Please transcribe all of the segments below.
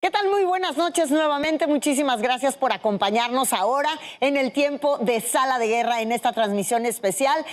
¿Qué tal? Muy buenas noches nuevamente. Muchísimas gracias por acompañarnos ahora en el tiempo de Sala de Guerra en esta transmisión especial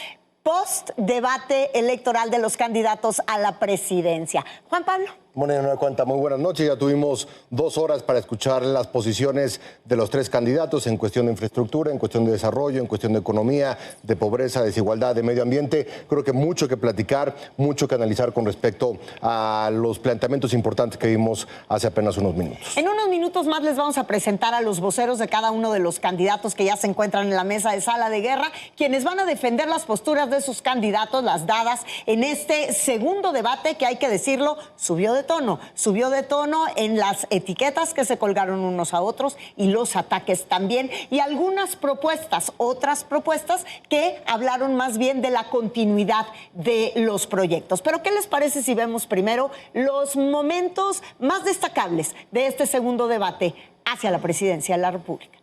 post-debate electoral de los candidatos a la presidencia. Juan Pablo. Bueno, una cuenta, muy buenas noches. Ya tuvimos 2 horas para escuchar las posiciones de los 3 candidatos en cuestión de infraestructura, en cuestión de desarrollo, en cuestión de economía, de pobreza, desigualdad, de medio ambiente. Creo que mucho que platicar, mucho que analizar con respecto a los planteamientos importantes que vimos hace apenas unos minutos. En unos minutos más les vamos a presentar a los voceros de cada uno de los candidatos que ya se encuentran en la mesa de Sala de Guerra, quienes van a defender las posturas de sus candidatos, las dadas en este segundo debate que, hay que decirlo, subió de tono en las etiquetas que se colgaron unos a otros y los ataques también, y algunas propuestas, otras propuestas que hablaron más bien de la continuidad de los proyectos. Pero ¿qué les parece si vemos primero los momentos más destacables de este segundo debate hacia la presidencia de la República?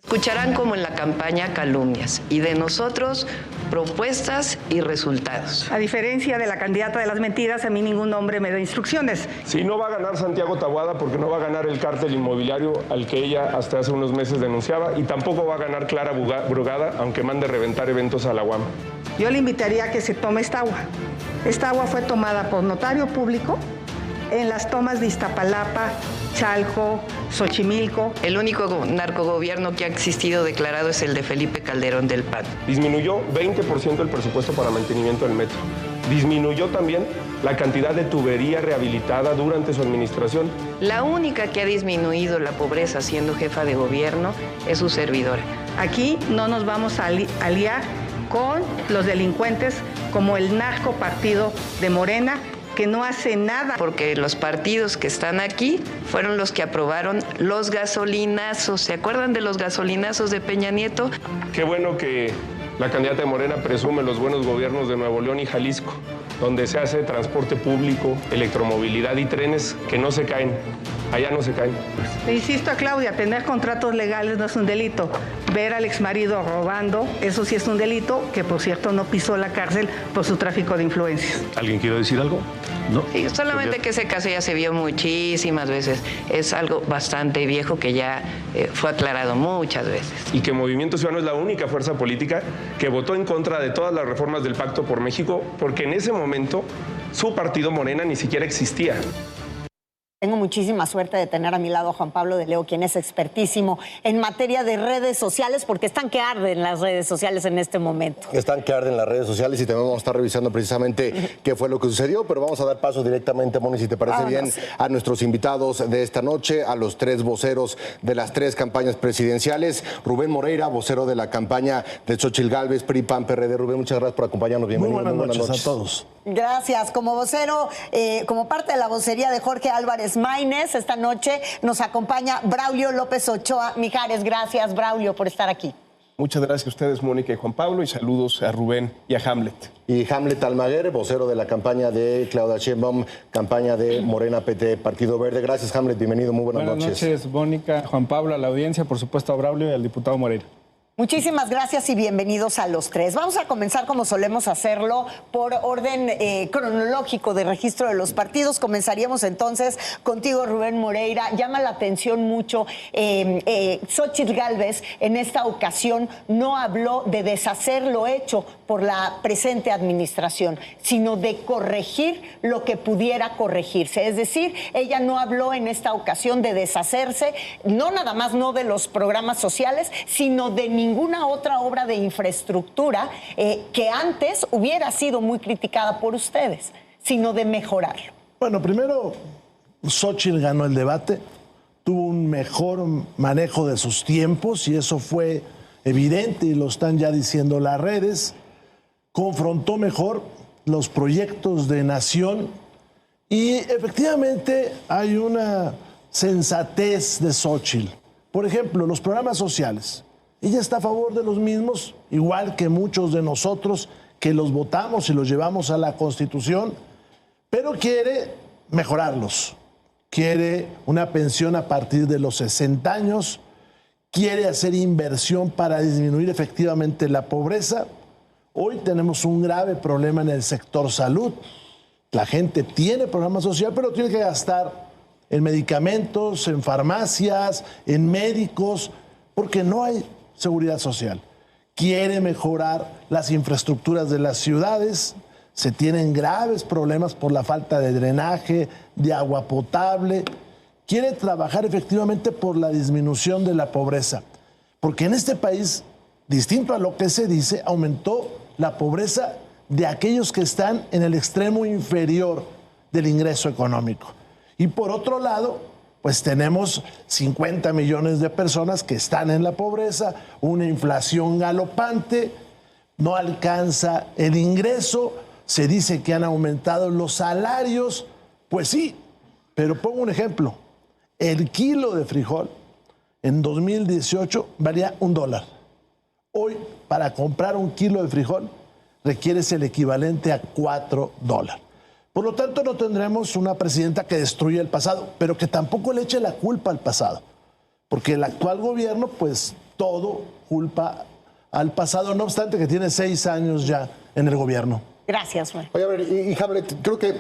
Escucharán como en la campaña calumnias y de nosotros propuestas y resultados. A diferencia de la candidata de las mentiras, a mí ningún hombre me da instrucciones. Sí, no va a ganar Santiago Taboada porque no va a ganar el cártel inmobiliario al que ella hasta hace unos meses denunciaba, y tampoco va a ganar Clara Brugada, aunque mande reventar eventos a la UAM. Yo le invitaría a que se tome esta agua. Esta agua fue tomada por notario público en las tomas de Iztapalapa, Chalco, Xochimilco. El único narcogobierno que ha existido declarado es el de Felipe Calderón del PAN. Disminuyó 20% el presupuesto para mantenimiento del metro. Disminuyó también la cantidad de tubería rehabilitada durante su administración. La única que ha disminuido la pobreza siendo jefa de gobierno es su servidora. Aquí no nos vamos a aliar con los delincuentes como el narco partido de Morena, que no hace nada. Porque los partidos que están aquí fueron los que aprobaron los gasolinazos. ¿Se acuerdan de los gasolinazos de Peña Nieto? Qué bueno que la candidata de Morena presume los buenos gobiernos de Nuevo León y Jalisco, donde se hace transporte público, electromovilidad y trenes que no se caen. Allá no se caen. Le insisto a Claudia, tener contratos legales no es un delito. Ver al exmarido robando, eso sí es un delito, que por cierto no pisó la cárcel por su tráfico de influencias. ¿Alguien quiere decir algo? No. Sí, solamente que ese caso ya se vio muchísimas veces. Es algo bastante viejo que ya fue aclarado muchas veces. Y que Movimiento Ciudadano es la única fuerza política que votó en contra de todas las reformas del Pacto por México, porque en ese momento su partido Morena ni siquiera existía. Tengo muchísima suerte de tener a mi lado a Juan Pablo de Leo, quien es expertísimo en materia de redes sociales, porque están que arden las redes sociales en este momento. Están que arden las redes sociales y también vamos a estar revisando precisamente qué fue lo que sucedió, pero vamos a dar paso directamente, Moni, si te parece bien, a nuestros invitados de esta noche, a los 3 voceros de las 3 campañas presidenciales. Rubén Moreira, vocero de la campaña de Xóchitl Gálvez, PRI, PAN, PRD. Rubén, muchas gracias por acompañarnos. Bienvenido. Muy buenas noches a todos. Gracias. Como vocero, como parte de la vocería de Jorge Álvarez Maínez, esta noche nos acompaña Braulio López Ochoa Mijares. Gracias, Braulio, por estar aquí. Muchas gracias a ustedes, Mónica y Juan Pablo, y saludos a Rubén y a Hamlet. Y Hamlet Almaguer, vocero de la campaña de Claudia Sheinbaum, campaña de Morena PT, Partido Verde. Gracias, Hamlet, bienvenido, muy buenas noches. Buenas noches, Mónica, Juan Pablo, a la audiencia, por supuesto a Braulio y al diputado Moreira. Muchísimas gracias y bienvenidos a los 3. Vamos a comenzar, como solemos hacerlo, por orden cronológico de registro de los partidos. Comenzaríamos entonces contigo, Rubén Moreira. Llama la atención mucho, Xóchitl Gálvez en esta ocasión no habló de deshacer lo hecho por la presente administración, sino de corregir lo que pudiera corregirse. Es decir, ella no habló en esta ocasión de deshacerse, no nada más no de los programas sociales, sino de ninguna otra obra de infraestructura que antes hubiera sido muy criticada por ustedes, sino de mejorarlo. Bueno, primero, Xóchitl ganó el debate, tuvo un mejor manejo de sus tiempos y eso fue evidente y lo están ya diciendo las redes. Confrontó mejor los proyectos de nación y efectivamente hay una sensatez de Xóchitl. Por ejemplo, los programas sociales. Ella está a favor de los mismos, igual que muchos de nosotros que los votamos y los llevamos a la Constitución, pero quiere mejorarlos. Quiere una pensión a partir de los 60 años, quiere hacer inversión para disminuir efectivamente la pobreza. Hoy tenemos un grave problema en el sector salud. La gente tiene programa social, pero tiene que gastar en medicamentos, en farmacias, en médicos, porque no hay seguridad social. Quiere mejorar las infraestructuras de las ciudades, se tienen graves problemas por la falta de drenaje, de agua potable. Quiere trabajar efectivamente por la disminución de la pobreza, porque en este país, distinto a lo que se dice, aumentó la pobreza de aquellos que están en el extremo inferior del ingreso económico. Y por otro lado, pues tenemos 50 millones de personas que están en la pobreza, una inflación galopante, no alcanza el ingreso, se dice que han aumentado los salarios, pues sí, pero pongo un ejemplo, el kilo de frijol en 2018 valía $1. Hoy, para comprar un kilo de frijol, requieres el equivalente a $4. Por lo tanto, no tendremos una presidenta que destruya el pasado, pero que tampoco le eche la culpa al pasado. Porque el actual gobierno, pues, todo culpa al pasado, no obstante que tiene 6 años ya en el gobierno. Gracias, Rubén. Oye, a ver, y Hamlet, creo que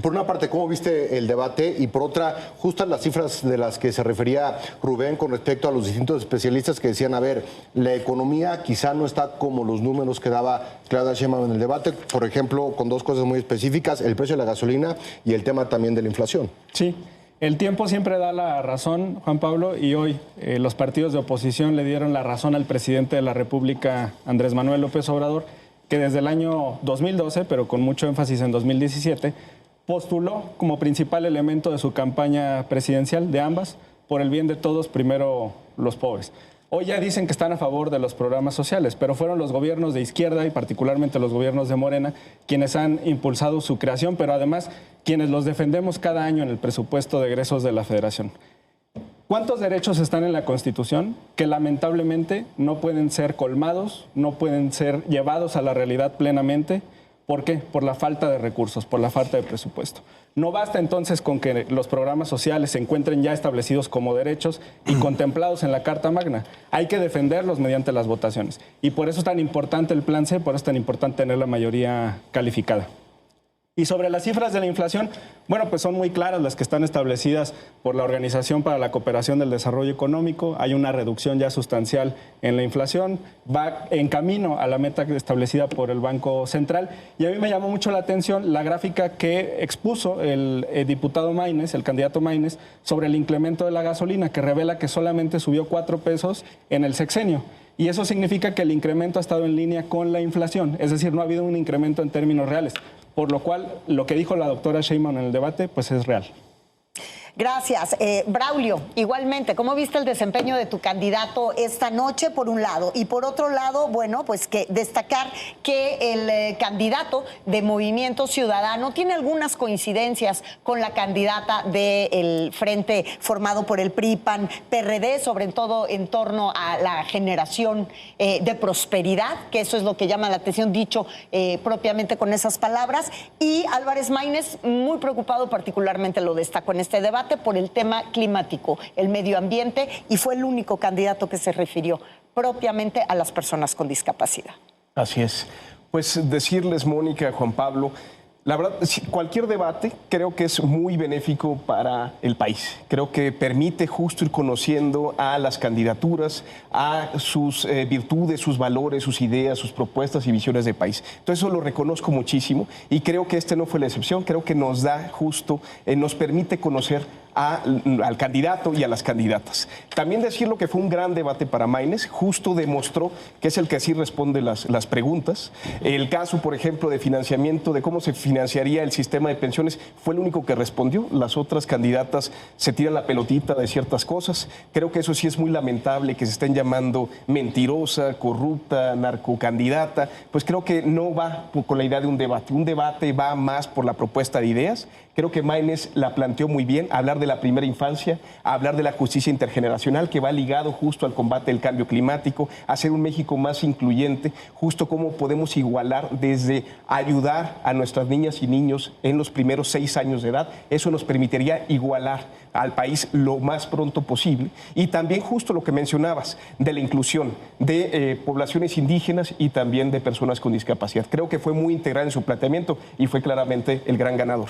por una parte, ¿cómo viste el debate? Y por otra, justas las cifras de las que se refería Rubén con respecto a los distintos especialistas que decían, a ver, la economía quizá no está como los números que daba Claudia Sheinbaum en el debate, por ejemplo, con 2 cosas muy específicas, el precio de la gasolina y el tema también de la inflación. Sí, el tiempo siempre da la razón, Juan Pablo, y hoy los partidos de oposición le dieron la razón al presidente de la República, Andrés Manuel López Obrador, que desde el año 2012, pero con mucho énfasis en 2017, postuló como principal elemento de su campaña presidencial de ambas, por el bien de todos, primero los pobres. Hoy ya dicen que están a favor de los programas sociales, pero fueron los gobiernos de izquierda y particularmente los gobiernos de Morena quienes han impulsado su creación, pero además quienes los defendemos cada año en el presupuesto de egresos de la Federación. ¿Cuántos derechos están en la Constitución que lamentablemente no pueden ser colmados, no pueden ser llevados a la realidad plenamente? ¿Por qué? Por la falta de recursos, por la falta de presupuesto. No basta entonces con que los programas sociales se encuentren ya establecidos como derechos y contemplados en la Carta Magna. Hay que defenderlos mediante las votaciones. Y por eso es tan importante el Plan C, por eso es tan importante tener la mayoría calificada. Y sobre las cifras de la inflación, bueno, pues son muy claras las que están establecidas por la Organización para la Cooperación del Desarrollo Económico. Hay una reducción ya sustancial en la inflación, va en camino a la meta establecida por el Banco Central. Y a mí me llamó mucho la atención la gráfica que expuso el diputado Maínez, el candidato Maínez, sobre el incremento de la gasolina, que revela que solamente subió 4 pesos en el sexenio. Y eso significa que el incremento ha estado en línea con la inflación, es decir, no ha habido un incremento en términos reales. Por lo cual, lo que dijo la doctora Sheinbaum en el debate, pues es real. Gracias. Braulio, igualmente, ¿cómo viste el desempeño de tu candidato esta noche, por un lado? Y por otro lado, bueno, pues que destacar que el candidato de Movimiento Ciudadano tiene algunas coincidencias con la candidata del frente formado por el PRI, PAN, PRD, sobre todo en torno a la generación de prosperidad, que eso es lo que llama la atención, dicho propiamente con esas palabras. Y Álvarez Maínez, muy preocupado, particularmente lo destacó en este debate, por el tema climático, el medio ambiente, y fue el único candidato que se refirió propiamente a las personas con discapacidad. Así es. Pues decirles, Mónica, Juan Pablo, la verdad, cualquier debate creo que es muy benéfico para el país. Creo que permite justo ir conociendo a las candidaturas, a sus virtudes, sus valores, sus ideas, sus propuestas y visiones de país. Entonces eso lo reconozco muchísimo y creo que este no fue la excepción. Creo que nos da justo, nos permite conocer al candidato y a las candidatas. También decirlo que fue un gran debate para Maínez, justo demostró que es el que sí responde las preguntas. El caso, por ejemplo, de financiamiento, de cómo se financiaría el sistema de pensiones, fue el único que respondió. Las otras candidatas se tiran la pelotita de ciertas cosas. Creo que eso sí es muy lamentable, que se estén llamando mentirosa, corrupta, narcocandidata. Pues creo que no va con la idea de un debate. Un debate va más por la propuesta de ideas. Creo que Maínez la planteó muy bien, hablar de la primera infancia, hablar de la justicia intergeneracional, que va ligado justo al combate del cambio climático, hacer un México más incluyente, justo cómo podemos igualar desde ayudar a nuestras niñas y niños en los primeros 6 años de edad. Eso nos permitiría igualar al país lo más pronto posible. Y también justo lo que mencionabas, de la inclusión de poblaciones indígenas y también de personas con discapacidad. Creo que fue muy integral en su planteamiento y fue claramente el gran ganador.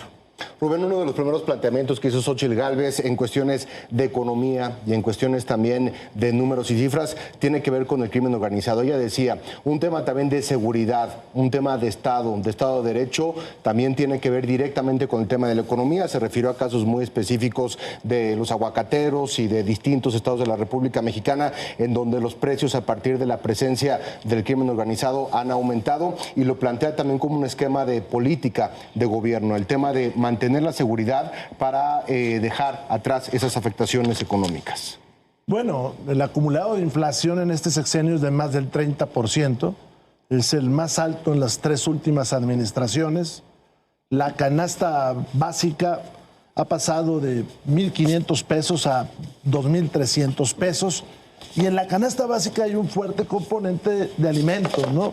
Rubén, uno de los primeros planteamientos que hizo Xóchitl Gálvez en cuestiones de economía y en cuestiones también de números y cifras tiene que ver con el crimen organizado. Ella decía, un tema también de seguridad, un tema de Estado de Derecho, también tiene que ver directamente con el tema de la economía. Se refirió a casos muy específicos de los aguacateros y de distintos estados de la República Mexicana, en donde los precios a partir de la presencia del crimen organizado han aumentado, y lo plantea también como un esquema de política de gobierno, el tema de mantener la seguridad para dejar atrás esas afectaciones económicas. Bueno, el acumulado de inflación en este sexenio es de más del 30%, es el más alto en las 3 últimas administraciones. La canasta básica ha pasado de 1,500 pesos a 2,300 pesos, y en la canasta básica hay un fuerte componente de alimentos, ¿no?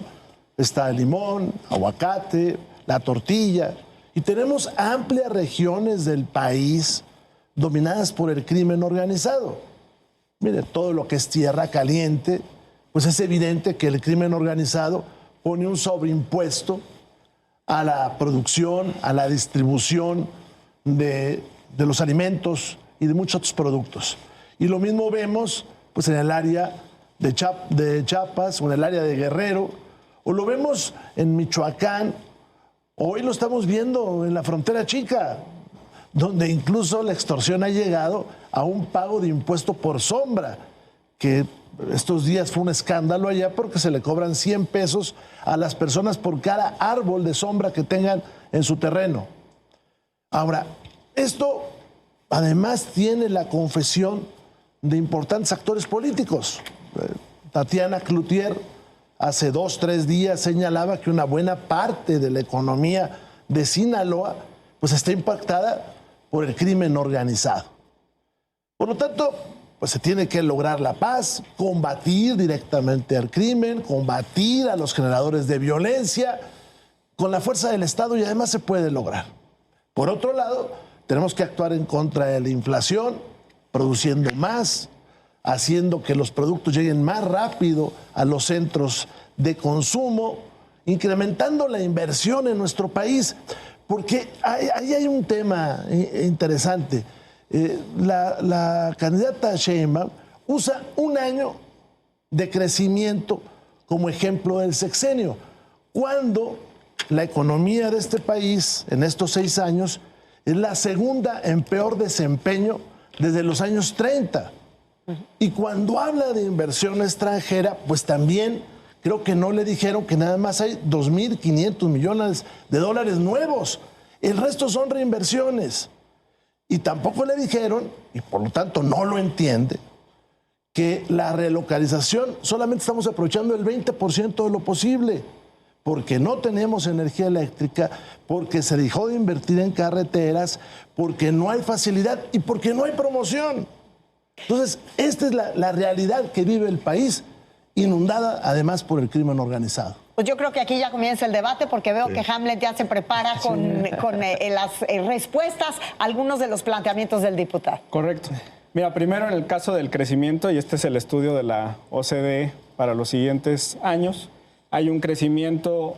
Está el limón, aguacate, la tortilla. Y tenemos amplias regiones del país dominadas por el crimen organizado. Mire, todo lo que es tierra caliente, pues es evidente que el crimen organizado pone un sobreimpuesto a la producción, a la distribución de los alimentos y de muchos otros productos. Y lo mismo vemos pues, en el área de Chiapas o en el área de Guerrero, o lo vemos en Michoacán. Hoy lo estamos viendo en la frontera chica, donde incluso la extorsión ha llegado a un pago de impuesto por sombra, que estos días fue un escándalo allá porque se le cobran 100 pesos a las personas por cada árbol de sombra que tengan en su terreno. Ahora, esto además tiene la confesión de importantes actores políticos. Tatiana Cloutier hace 2, 3 días señalaba que una buena parte de la economía de Sinaloa pues está impactada por el crimen organizado. Por lo tanto, pues se tiene que lograr la paz, combatir directamente al crimen, combatir a los generadores de violencia con la fuerza del Estado, y además se puede lograr. Por otro lado, tenemos que actuar en contra de la inflación, produciendo más, haciendo que los productos lleguen más rápido a los centros de consumo, incrementando la inversión en nuestro país, porque ahí hay un tema interesante. La candidata Sheinbaum usa un año de crecimiento como ejemplo del sexenio, cuando la economía de este país en estos 6 años es la segunda en peor desempeño desde los años 30. Y cuando habla de inversión extranjera, pues también creo que no le dijeron que nada más hay 2.500 millones de dólares nuevos. El resto son reinversiones. Y tampoco le dijeron, y por lo tanto no lo entiende, que la relocalización solamente estamos aprovechando el 20% de lo posible, porque no tenemos energía eléctrica, porque se dejó de invertir en carreteras, porque no hay facilidad y porque no hay promoción. Entonces, esta es la realidad que vive el país, inundada además por el crimen organizado. Pues yo creo que aquí ya comienza el debate, porque veo que Hamlet ya se prepara con las respuestas a algunos de los planteamientos del diputado. Correcto. Mira, primero en el caso del crecimiento, y este es el estudio de la OCDE para los siguientes años, hay un crecimiento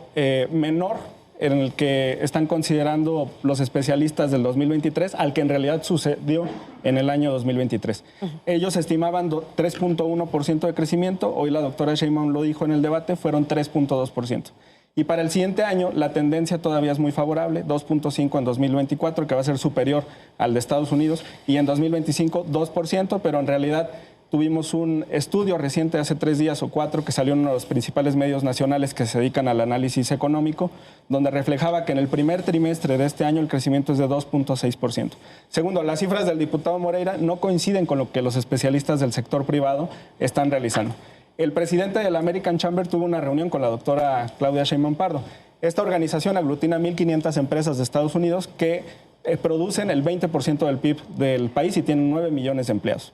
menor en el que están considerando los especialistas del 2023 al que en realidad sucedió en el año 2023. Ellos estimaban 3.1% de crecimiento, hoy la doctora Sheinbaum lo dijo en el debate, fueron 3.2%. Y para el siguiente año la tendencia todavía es muy favorable, 2.5% en 2024, que va a ser superior al de Estados Unidos, y en 2025 2%, pero en realidad tuvimos un estudio reciente hace 3 días o 4 que salió en uno de los principales medios nacionales que se dedican al análisis económico, donde reflejaba que en el primer trimestre de este año el crecimiento es de 2.6%. Segundo, las cifras del diputado Moreira no coinciden con lo que los especialistas del sector privado están realizando. El presidente de la American Chamber tuvo una reunión con la doctora Claudia Sheinbaum Pardo. Esta organización aglutina 1.500 empresas de Estados Unidos que producen el 20% del PIB del país y tienen 9 millones de empleados.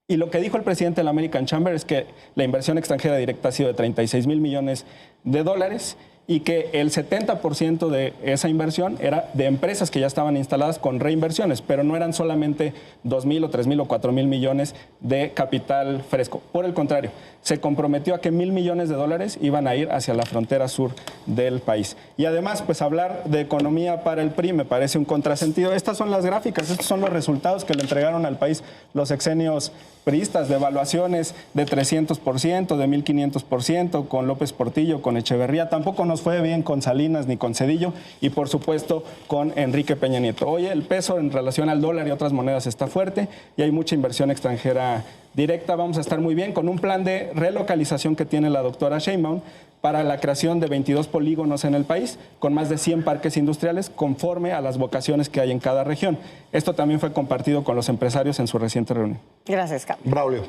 Y lo que dijo el presidente de la American Chamber es que la inversión extranjera directa ha sido de 36 mil millones de dólares y que el 70% de esa inversión era de empresas que ya estaban instaladas con reinversiones, pero no eran solamente 2,000 o 3,000 o 4,000 millones de capital fresco. Por el contrario, se comprometió a que $1,000 millones iban a ir hacia la frontera sur del país. Y además, pues hablar de economía para el PRI me parece un contrasentido. Estas son las gráficas, estos son los resultados que le entregaron al país los sexenios priistas, de evaluaciones de 300%, de 1,500%, con López Portillo, con Echeverría. Tampoco nos fue bien con Salinas ni con Zedillo y, por supuesto, con Enrique Peña Nieto. Hoy el peso en relación al dólar y otras monedas está fuerte y hay mucha inversión extranjera directa. Vamos a estar muy bien con un plan de relocalización que tiene la doctora Sheinbaum para la creación de 22 polígonos en el país, con más de 100 parques industriales, conforme a las vocaciones que hay en cada región. Esto también fue compartido con los empresarios en su reciente reunión. Gracias, Carlos. Braulio.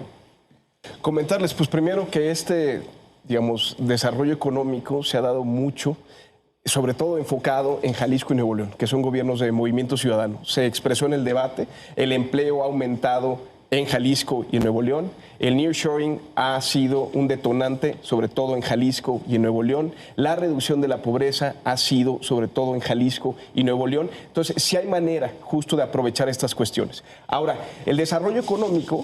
Comentarles, pues primero que desarrollo económico se ha dado mucho, sobre todo enfocado en Jalisco y Nuevo León, que son gobiernos de Movimiento Ciudadano. Se expresó en el debate, el empleo ha aumentado en Jalisco y en Nuevo León. El nearshoring ha sido un detonante, sobre todo en Jalisco y en Nuevo León. La reducción de la pobreza ha sido, sobre todo en Jalisco y Nuevo León. Entonces, sí hay manera justo de aprovechar estas cuestiones. Ahora, el desarrollo económico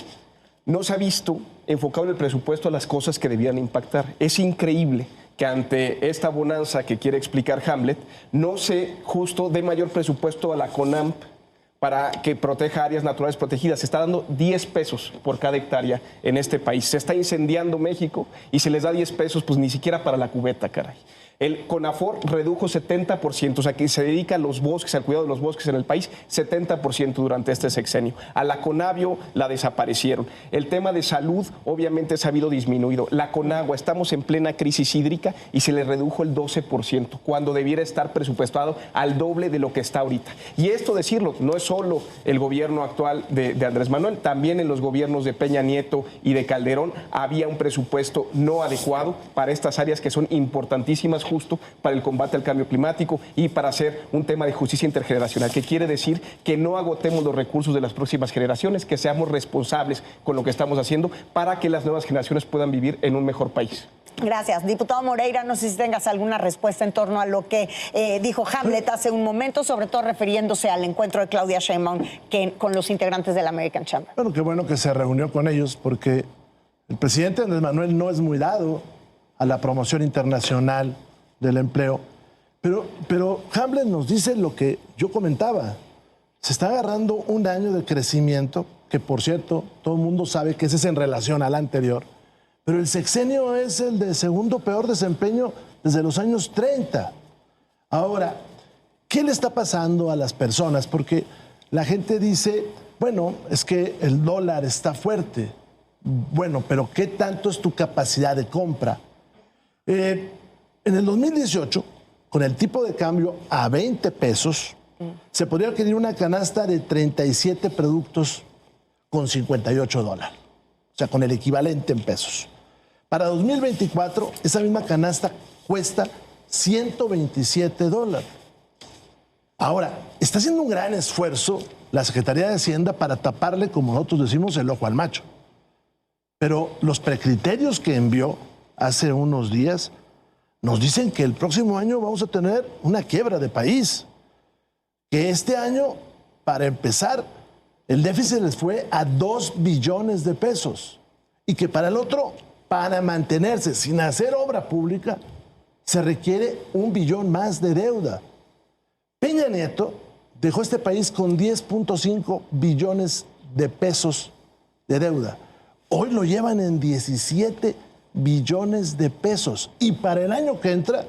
no se ha visto enfocado en el presupuesto a las cosas que debían impactar. Es increíble que ante esta bonanza que quiere explicar Hamlet, no se justo dé mayor presupuesto a la CONAMP para que proteja áreas naturales protegidas. Se está dando 10 pesos por cada hectárea en este país. Se está incendiando México y se les da 10 pesos, pues ni siquiera para la cubeta, caray. El CONAFOR redujo 70%, o sea, que se dedica a los bosques, al cuidado de los bosques en el país, 70% durante este sexenio. A la CONAVIO la desaparecieron. El tema de salud, obviamente, se ha habido disminuido. La CONAGUA, estamos en plena crisis hídrica y se le redujo el 12%, cuando debiera estar presupuestado al doble de lo que está ahorita. Y esto, decirlo, no es solo el gobierno actual de Andrés Manuel, también en los gobiernos de Peña Nieto y de Calderón había un presupuesto no adecuado para estas áreas que son importantísimas justo para el combate al cambio climático y para hacer un tema de justicia intergeneracional, que quiere decir que no agotemos los recursos de las próximas generaciones, que seamos responsables con lo que estamos haciendo para que las nuevas generaciones puedan vivir en un mejor país. Gracias. Diputado Moreira, no sé si tengas alguna respuesta en torno a lo que dijo Hamlet hace un momento, sobre todo refiriéndose al encuentro de Claudia Sheinbaum con los integrantes de la American Chamber. Bueno, qué bueno que se reunió con ellos, porque el presidente Andrés Manuel no es muy dado a la promoción internacional del empleo, pero Hamlet nos dice lo que yo comentaba. Se está agarrando un año de crecimiento, que por cierto, todo el mundo sabe que ese es en relación al anterior, pero el sexenio es el de segundo peor desempeño desde los años 30. Ahora, ¿qué le está pasando a las personas? Porque la gente dice, bueno, es que el dólar está fuerte. Bueno, pero ¿qué tanto es tu capacidad de compra? En el 2018, con el tipo de cambio a 20 pesos, se podría adquirir una canasta de 37 productos con $58. O sea, con el equivalente en pesos. Para 2024, esa misma canasta cuesta $127. Ahora, está haciendo un gran esfuerzo la Secretaría de Hacienda para taparle, como nosotros decimos, el ojo al macho. Pero los precriterios que envió hace unos días nos dicen que el próximo año vamos a tener una quiebra de país. Que este año, para empezar, el déficit les fue a 2 billones de pesos. Y que para el otro, para mantenerse sin hacer obra pública, se requiere 1 billón más de deuda. Peña Nieto dejó este país con 10.5 billones de pesos de deuda. Hoy lo llevan en 17 billones de pesos. Y para el año que entra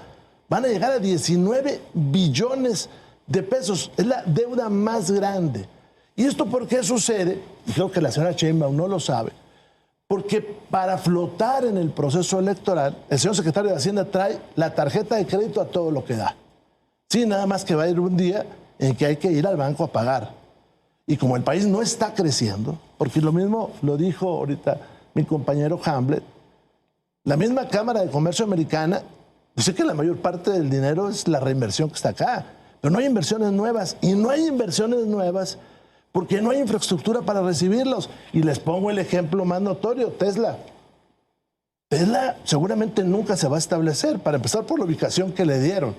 van a llegar a 19 billones de pesos. Es la deuda más grande. ¿Y esto por qué sucede? Y creo que la señora Sheinbaum no lo sabe. Porque para flotar en el proceso electoral, el señor secretario de Hacienda trae la tarjeta de crédito a todo lo que da. Sí, nada más que va a ir un día en que hay que ir al banco a pagar. Y como el país no está creciendo, porque lo mismo lo dijo ahorita mi compañero Hamlet, la misma Cámara de Comercio Americana dice que la mayor parte del dinero es la reinversión que está acá, pero no hay inversiones nuevas. Y no hay inversiones nuevas porque no hay infraestructura para recibirlos. Y les pongo el ejemplo más notorio, Tesla. Tesla seguramente nunca se va a establecer, para empezar por la ubicación que le dieron.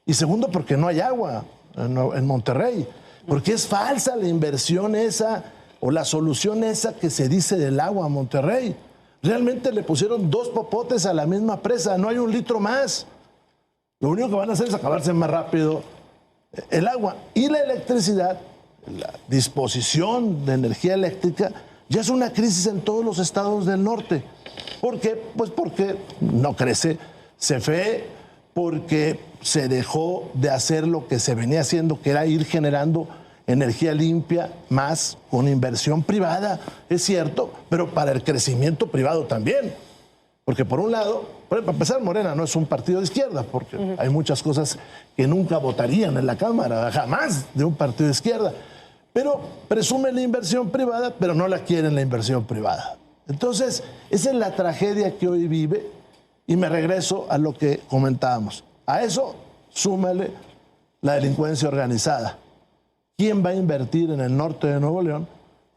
Y segundo, porque no hay agua en Monterrey. Porque es falsa la inversión esa o la solución esa que se dice del agua a Monterrey. Realmente le pusieron 2 popotes a la misma presa, no hay 1 litro más. Lo único que van a hacer es acabarse más rápido el agua. Y la electricidad, la disposición de energía eléctrica, ya es una crisis en todos los estados del norte. ¿Por qué? Pues porque no crece CFE, porque se dejó de hacer lo que se venía haciendo, que era ir generando energía limpia más con inversión privada, es cierto, pero para el crecimiento privado también. Porque por un lado, para empezar, Morena no es un partido de izquierda, porque hay muchas cosas que nunca votarían en la Cámara, jamás de un partido de izquierda. Pero presumen la inversión privada, pero no la quieren la inversión privada. Entonces, esa es la tragedia que hoy vive, y me regreso a lo que comentábamos. A eso, súmale la delincuencia organizada. ¿Quién va a invertir en el norte de Nuevo León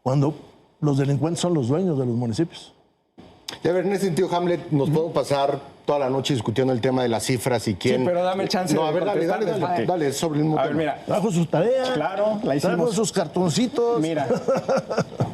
cuando los delincuentes son los dueños de los municipios? Y a ver, en ese sentido, Hamlet, nos podemos pasar toda la noche discutiendo el tema de las cifras y quién... Sí, pero dame chance No, de a ver, dale, es sobre el mismo A ver, tema. mira. Trajo sus tareas. Claro, la hicimos. Trajo sus cartoncitos. Mira,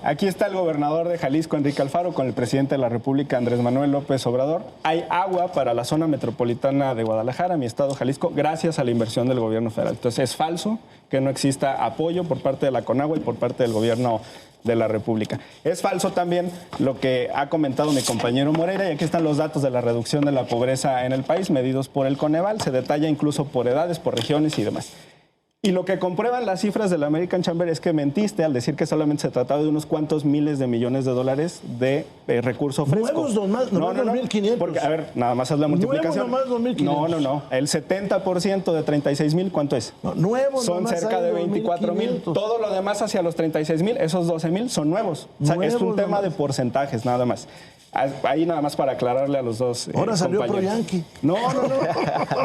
aquí está el gobernador de Jalisco, Enrique Alfaro, con el presidente de la República, Andrés Manuel López Obrador. Hay agua para la zona metropolitana de Guadalajara, mi estado Jalisco, gracias a la inversión del gobierno federal. Entonces, es falso que no exista apoyo por parte de la Conagua y por parte del gobierno de la República. Es falso también lo que ha comentado mi compañero Moreira, y aquí están los datos de la reducción de la pobreza en el país, medidos por el Coneval, se detalla incluso por edades, por regiones y demás. Y lo que comprueban las cifras de la American Chamber es que mentiste al decir que solamente se trataba de unos cuantos miles de millones de dólares de recurso fresco. Nuevos nomás 2.500. Porque, a ver, nada más haz la multiplicación. Nuevos nomás 2.500. No. El 70% de 36,000, ¿cuánto es? No, nuevos son nomás cerca hay de 24,000. Todo lo demás hacia los 36,000, esos 12,000 son nuevos. O sea, es un tema de porcentajes, nada más. Ahí nada más para aclararle a los dos Ahora salió compañeros. pro Yankee. No.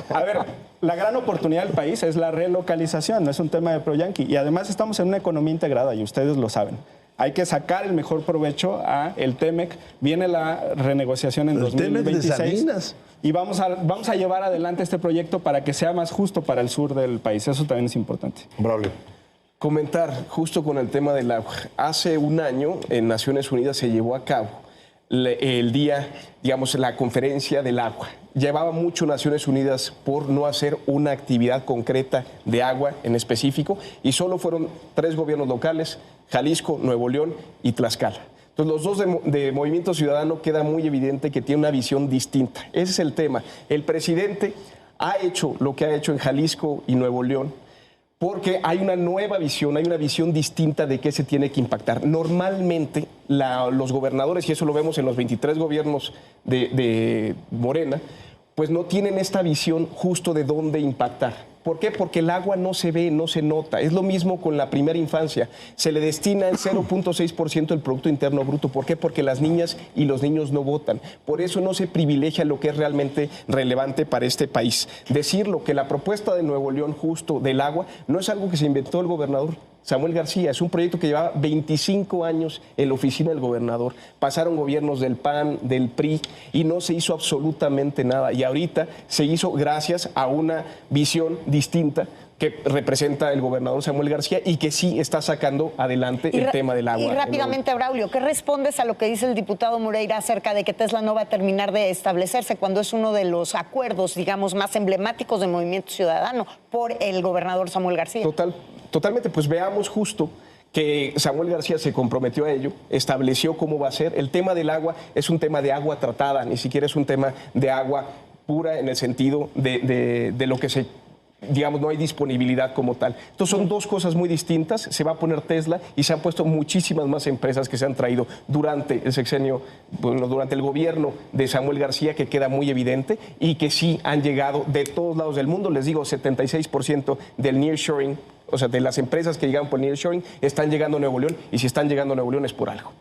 A ver, la gran oportunidad del país es la relocalización, no es un tema de pro Yankee. Y además estamos en una economía integrada y ustedes lo saben. Hay que sacar el mejor provecho a el TEMEC. Viene la renegociación en 2026. Y vamos a llevar adelante este proyecto para que sea más justo para el sur del país. Eso también es importante. Braulio. Comentar justo con el tema del agua. Hace un año en Naciones Unidas se llevó a cabo el día, digamos, la conferencia del agua. Llevaba mucho Naciones Unidas por no hacer una actividad concreta de agua en específico, y solo fueron 3 gobiernos locales, Jalisco, Nuevo León y Tlaxcala. Entonces, los dos de Movimiento Ciudadano queda muy evidente que tiene una visión distinta. Ese es el tema. El presidente ha hecho lo que ha hecho en Jalisco y Nuevo León, porque hay una nueva visión, hay una visión distinta de qué se tiene que impactar. Normalmente los gobernadores, y eso lo vemos en los 23 gobiernos de Morena, pues no tienen esta visión justo de dónde impactar. ¿Por qué? Porque el agua no se ve, no se nota. Es lo mismo con la primera infancia. Se le destina el 0.6% del Producto Interno Bruto. ¿Por qué? Porque las niñas y los niños no votan. Por eso no se privilegia lo que es realmente relevante para este país. Decirlo, que la propuesta de Nuevo León justo del agua no es algo que se inventó el gobernador Samuel García, es un proyecto que llevaba 25 años en la oficina del gobernador. Pasaron gobiernos del PAN, del PRI, y no se hizo absolutamente nada. Y ahorita se hizo gracias a una visión distinta que representa el gobernador Samuel García y que sí está sacando adelante el tema del agua. Y rápidamente, Braulio, ¿qué respondes a lo que dice el diputado Moreira acerca de que Tesla no va a terminar de establecerse cuando es uno de los acuerdos, digamos, más emblemáticos del Movimiento Ciudadano por el gobernador Samuel García? Totalmente, pues veamos justo que Samuel García se comprometió a ello, estableció cómo va a ser. El tema del agua es un tema de agua tratada, ni siquiera es un tema de agua pura en el sentido de lo que se... digamos, no hay disponibilidad como tal. Entonces son dos cosas muy distintas. Se va a poner Tesla y se han puesto muchísimas más empresas que se han traído durante el sexenio, bueno, durante el gobierno de Samuel García, que queda muy evidente, y que sí han llegado de todos lados del mundo. Les digo, 76% del nearshoring, o sea, de las empresas que llegan por el nearshoring, están llegando a Nuevo León, y si están llegando a Nuevo León es por algo.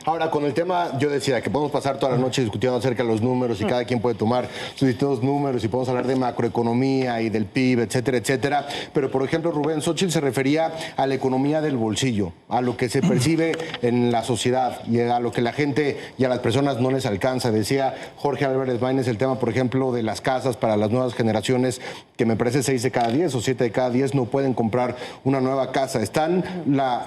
Ahora, con el tema, yo decía que podemos pasar toda la noche discutiendo acerca de los números y cada quien puede tomar sus distintos números y podemos hablar de macroeconomía y del PIB, etcétera, etcétera. Pero, por ejemplo, Rubén, Xóchitl se refería a la economía del bolsillo, a lo que se percibe en la sociedad y a lo que la gente y a las personas no les alcanza. Decía Jorge Álvarez Maínez el tema, por ejemplo, de las casas para las nuevas generaciones, que me parece 6 de cada 10 o 7 de cada 10 no pueden comprar una nueva casa. Están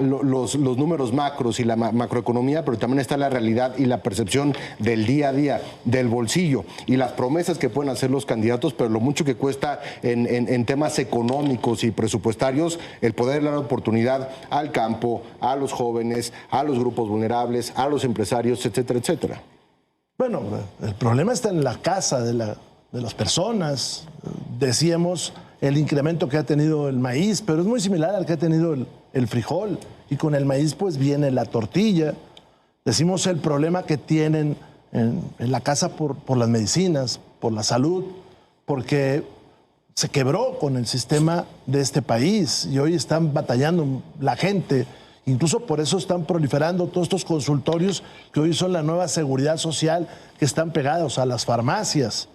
los números macros y la macroeconomía, pero también está la realidad y la percepción del día a día, del bolsillo y las promesas que pueden hacer los candidatos, pero lo mucho que cuesta en temas económicos y presupuestarios el poder dar oportunidad al campo, a los jóvenes, a los grupos vulnerables, a los empresarios, etcétera, etcétera. Bueno, el problema está en la casa de las personas. Decíamos el incremento que ha tenido el maíz, pero es muy similar al que ha tenido el frijol. Y con el maíz pues viene la tortilla. Decimos el problema que tienen en la casa por las medicinas, por la salud, porque se quebró con el sistema de este país y hoy están batallando la gente. Incluso por eso están proliferando todos estos consultorios que hoy son la nueva seguridad social, que están pegados a las farmacias.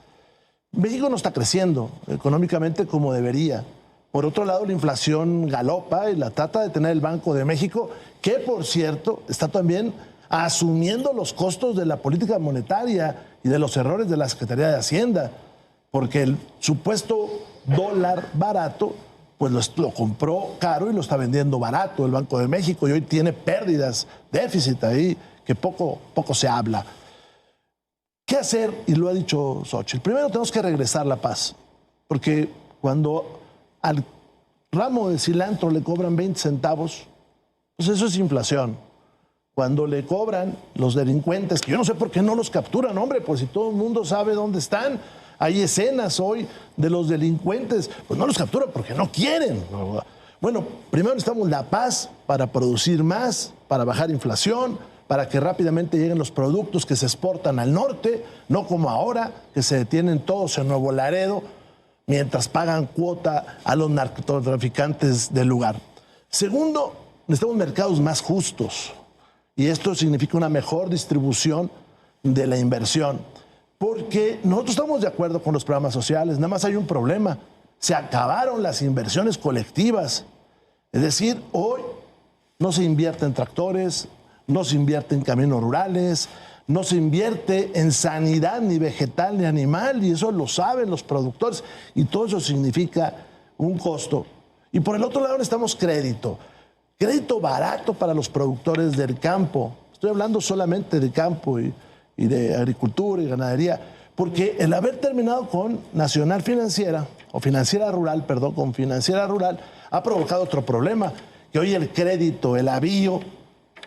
México no está creciendo económicamente como debería. Por otro lado, la inflación galopa y la trata de tener el Banco de México, que por cierto está también asumiendo los costos de la política monetaria y de los errores de la Secretaría de Hacienda, porque el supuesto dólar barato pues lo compró caro y lo está vendiendo barato el Banco de México y hoy tiene pérdidas, déficit ahí, que poco se habla. ¿Qué hacer? Y lo ha dicho Xóchitl. Primero tenemos que regresar la paz, porque cuando al ramo de cilantro le cobran 20 centavos, pues eso es inflación. Cuando le cobran los delincuentes, que yo no sé por qué no los capturan, hombre, pues si todo el mundo sabe dónde están. Hay escenas hoy de los delincuentes, pues no los capturan porque no quieren. Bueno, primero necesitamos la paz para producir más, para bajar inflación, para que rápidamente lleguen los productos que se exportan al norte, no como ahora, que se detienen todos en Nuevo Laredo, mientras pagan cuota a los narcotraficantes del lugar. Segundo, necesitamos mercados más justos, y esto significa una mejor distribución de la inversión. Porque nosotros estamos de acuerdo con los programas sociales, nada más hay un problema. Se acabaron las inversiones colectivas. Es decir, hoy no se invierte en tractores, no se invierte en caminos rurales, no se invierte en sanidad ni vegetal ni animal, y eso lo saben los productores, y todo eso significa un costo. Y por el otro lado necesitamos crédito barato para los productores del campo. Estoy hablando solamente de campo y de agricultura y ganadería, porque el haber terminado con Nacional Financiera, o Financiera Rural, perdón, con Financiera Rural, ha provocado otro problema, que hoy el crédito, el avío,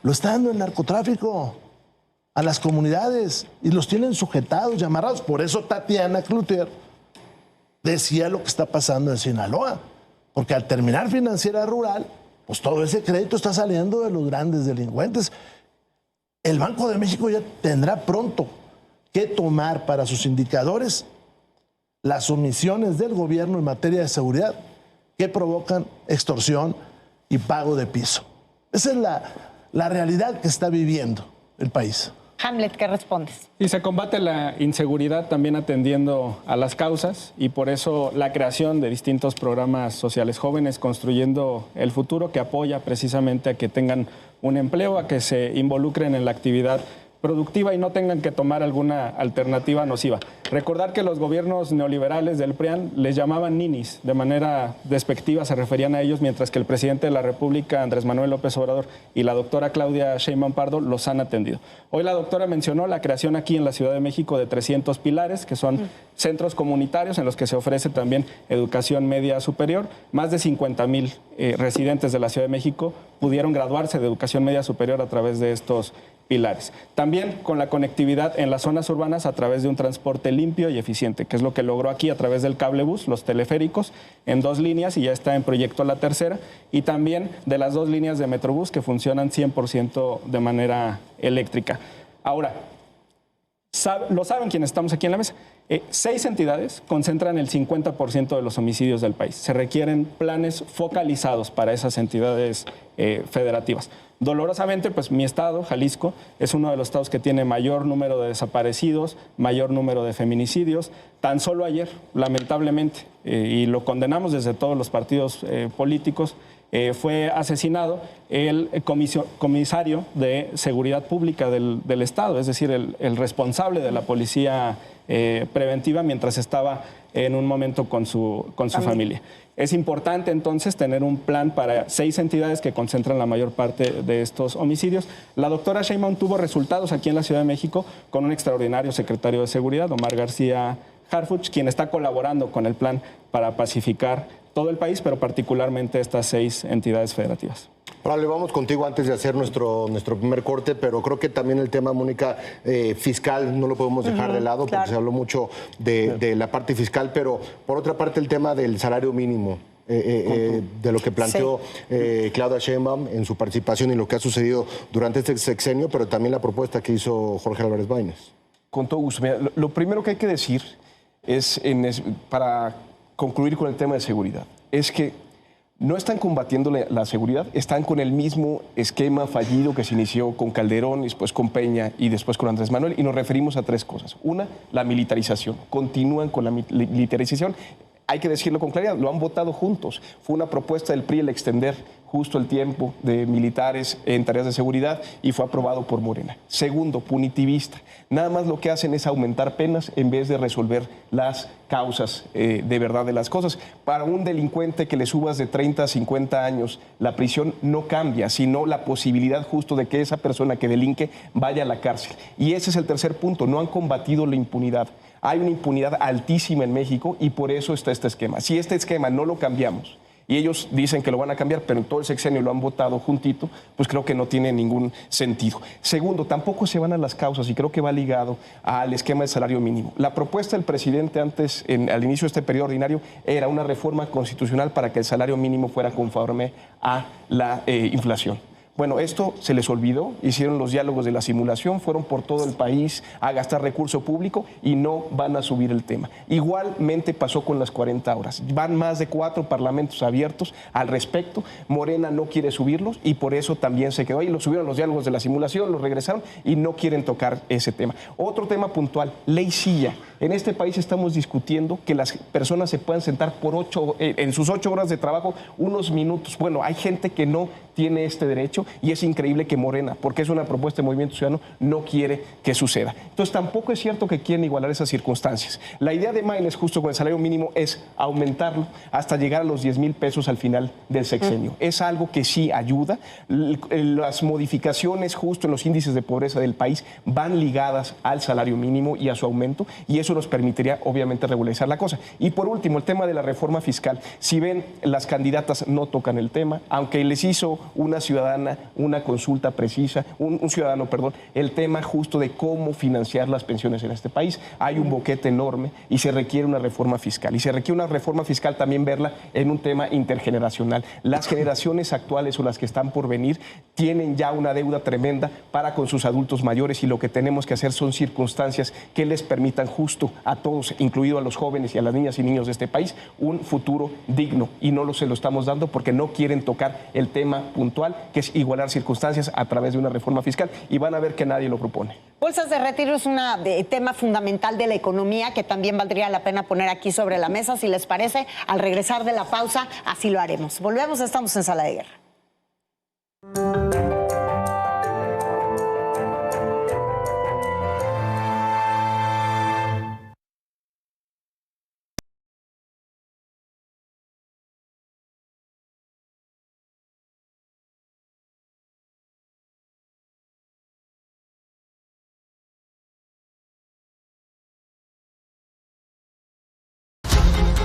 lo está dando el narcotráfico a las comunidades y los tienen sujetados y amarrados. Por eso Tatiana Cloutier decía lo que está pasando en Sinaloa, porque al terminar Financiera Rural, pues todo ese crédito está saliendo de los grandes delincuentes. El Banco de México ya tendrá pronto que tomar para sus indicadores las omisiones del gobierno en materia de seguridad que provocan extorsión y pago de piso. Esa es la realidad que está viviendo el país. Hamlet, ¿qué respondes? Y se combate la inseguridad también atendiendo a las causas, y por eso la creación de distintos programas sociales jóvenes construyendo el futuro, que apoya precisamente a que tengan un empleo, a que se involucren en la actividad productiva y no tengan que tomar alguna alternativa nociva. Recordar que los gobiernos neoliberales del PRIAN les llamaban ninis, de manera despectiva se referían a ellos, mientras que el presidente de la República, Andrés Manuel López Obrador, y la doctora Claudia Sheinbaum Pardo los han atendido. Hoy la doctora mencionó la creación aquí en la Ciudad de México de 300 pilares, que son centros comunitarios en los que se ofrece también educación media superior. Más de 50,000 residentes de la Ciudad de México pudieron graduarse de educación media superior a través de estos pilares. También con la conectividad en las zonas urbanas a través de un transporte limpio y eficiente, que es lo que logró aquí a través del cablebús, los teleféricos, en 2 líneas, y ya está en proyecto la tercera, y también de las 2 líneas de Metrobús que funcionan 100% de manera eléctrica. Ahora, Lo saben quienes estamos aquí en la mesa. 6 entidades concentran el 50% de los homicidios del país. Se requieren planes focalizados para esas entidades federativas. Dolorosamente, pues mi estado, Jalisco, es uno de los estados que tiene mayor número de desaparecidos, mayor número de feminicidios. Tan solo ayer, lamentablemente, y lo condenamos desde todos los partidos políticos, fue asesinado el comisario de Seguridad Pública del Estado, es decir, el responsable de la policía preventiva mientras estaba en un momento con su familia. Es importante entonces tener un plan para 6 entidades que concentran la mayor parte de estos homicidios. La doctora Sheinbaum tuvo resultados aquí en la Ciudad de México con un extraordinario secretario de Seguridad, Omar García Harfuch, quien está colaborando con el plan para pacificar todo el país, pero particularmente estas 6 entidades federativas. Pablo, vamos contigo antes de hacer nuestro primer corte, pero creo que también el tema, Mónica, fiscal, no lo podemos dejar de lado, porque se habló mucho de la parte fiscal, pero por otra parte el tema del salario mínimo, de lo que planteó Claudia Sheinbaum en su participación y lo que ha sucedido durante este sexenio, pero también la propuesta que hizo Jorge Álvarez Baínez. Con todo gusto. Mira, lo primero que hay que decir es, para concluir con el tema de seguridad, es que no están combatiendo la seguridad, están con el mismo esquema fallido que se inició con Calderón, después con Peña y después con Andrés Manuel, y nos referimos a 3 cosas. Una, la militarización. Continúan con la militarización. Hay que decirlo con claridad, lo han votado juntos. Fue una propuesta del PRI el extender justo el tiempo de militares en tareas de seguridad y fue aprobado por Morena. Segundo, punitivista. Nada más lo que hacen es aumentar penas en vez de resolver las causas de verdad de las cosas. Para un delincuente que le subas de 30 a 50 años, la prisión no cambia, sino la posibilidad justo de que esa persona que delinque vaya a la cárcel. Y ese es el tercer punto, no han combatido la impunidad. Hay una impunidad altísima en México y por eso está este esquema. Si este esquema no lo cambiamos, y ellos dicen que lo van a cambiar, pero en todo el sexenio lo han votado juntito, pues creo que no tiene ningún sentido. Segundo, tampoco se van a las causas y creo que va ligado al esquema del salario mínimo. La propuesta del presidente antes, al inicio de este periodo ordinario, era una reforma constitucional para que el salario mínimo fuera conforme a la inflación. Bueno, esto se les olvidó, hicieron los diálogos de la simulación, fueron por todo el país a gastar recurso público y no van a subir el tema. Igualmente pasó con las 40 horas. Van más de 4 parlamentos abiertos al respecto. Morena no quiere subirlos y por eso también se quedó ahí. Lo subieron los diálogos de la simulación, los regresaron y no quieren tocar ese tema. Otro tema puntual, ley silla. En este país estamos discutiendo que las personas se puedan sentar por en sus 8 horas de trabajo unos minutos. Bueno, hay gente que no tiene este derecho y es increíble que Morena, porque es una propuesta de Movimiento Ciudadano, no quiere que suceda. Entonces tampoco es cierto que quieren igualar esas circunstancias. La idea de Maínez justo con el salario mínimo es aumentarlo hasta llegar a los 10,000 pesos al final del sexenio. Es algo que sí ayuda. Las modificaciones justo en los índices de pobreza del país van ligadas al salario mínimo y a su aumento y eso nos permitiría obviamente regularizar la cosa. Y por último, el tema de la reforma fiscal. Si ven, las candidatas no tocan el tema, aunque les hizo una ciudadana una consulta precisa, un ciudadano, perdón, el tema justo de cómo financiar las pensiones en este país. Hay un boquete enorme y se requiere una reforma fiscal. Y se requiere una reforma fiscal también verla en un tema intergeneracional. Las generaciones actuales o las que están por venir tienen ya una deuda tremenda para con sus adultos mayores y lo que tenemos que hacer son circunstancias que les permitan justo a todos, incluido a los jóvenes y a las niñas y niños de este país, un futuro digno. Y no se lo estamos dando porque no quieren tocar el tema puntual, que es igualar circunstancias a través de una reforma fiscal, y van a ver que nadie lo propone. Bolsas de retiro es un tema fundamental de la economía que también valdría la pena poner aquí sobre la mesa. Si les parece, al regresar de la pausa, así lo haremos. Volvemos, estamos en Sala de Guerra.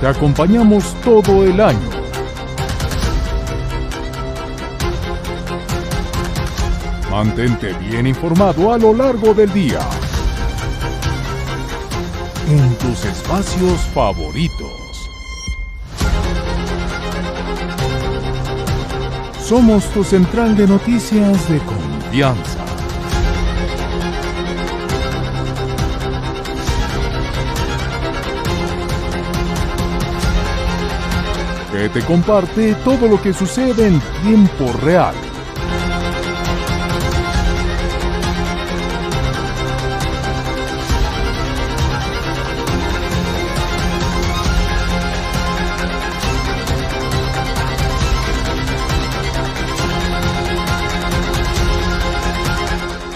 Te acompañamos todo el año. Mantente bien informado a lo largo del día. En tus espacios favoritos. Somos tu central de noticias de confianza. que te comparte todo lo que sucede en tiempo real.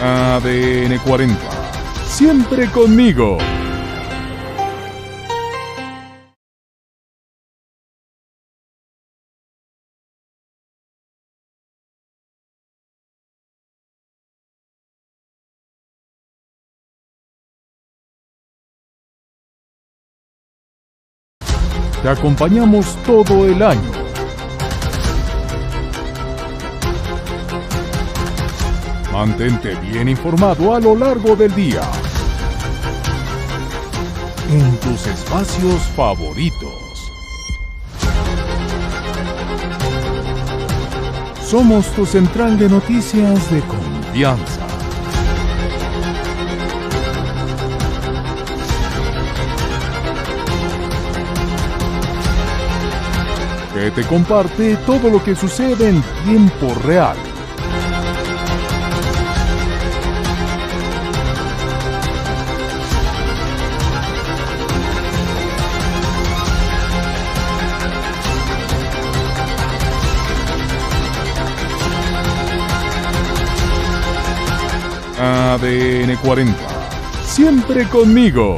ADN 40. Siempre conmigo. Te acompañamos todo el año. Mantente bien informado a lo largo del día. En tus espacios favoritos. Somos tu central de noticias de confianza. Que te comparte todo lo que sucede en tiempo real. ADN 40. Siempre conmigo.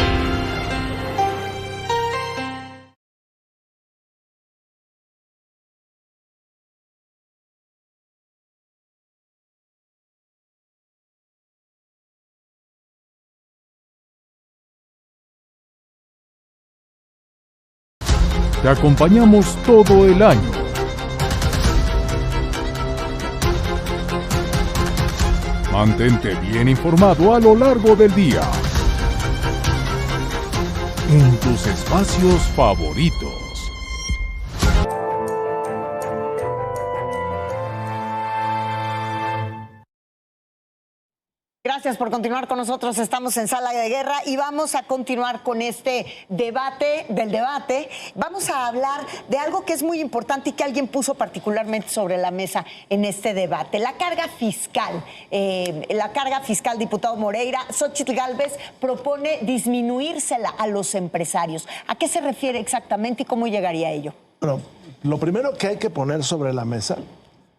Te acompañamos todo el año. Mantente bien informado a lo largo del día. En tus espacios favoritos. Gracias por continuar con nosotros. Estamos en Sala de Guerra y vamos a continuar con este debate. Vamos a hablar de algo que es muy importante y que alguien puso particularmente sobre la mesa en este debate. La carga fiscal. Diputado Moreira. Xóchitl Gálvez propone disminuírsela a los empresarios. ¿A qué se refiere exactamente y cómo llegaría a ello? Bueno, lo primero que hay que poner sobre la mesa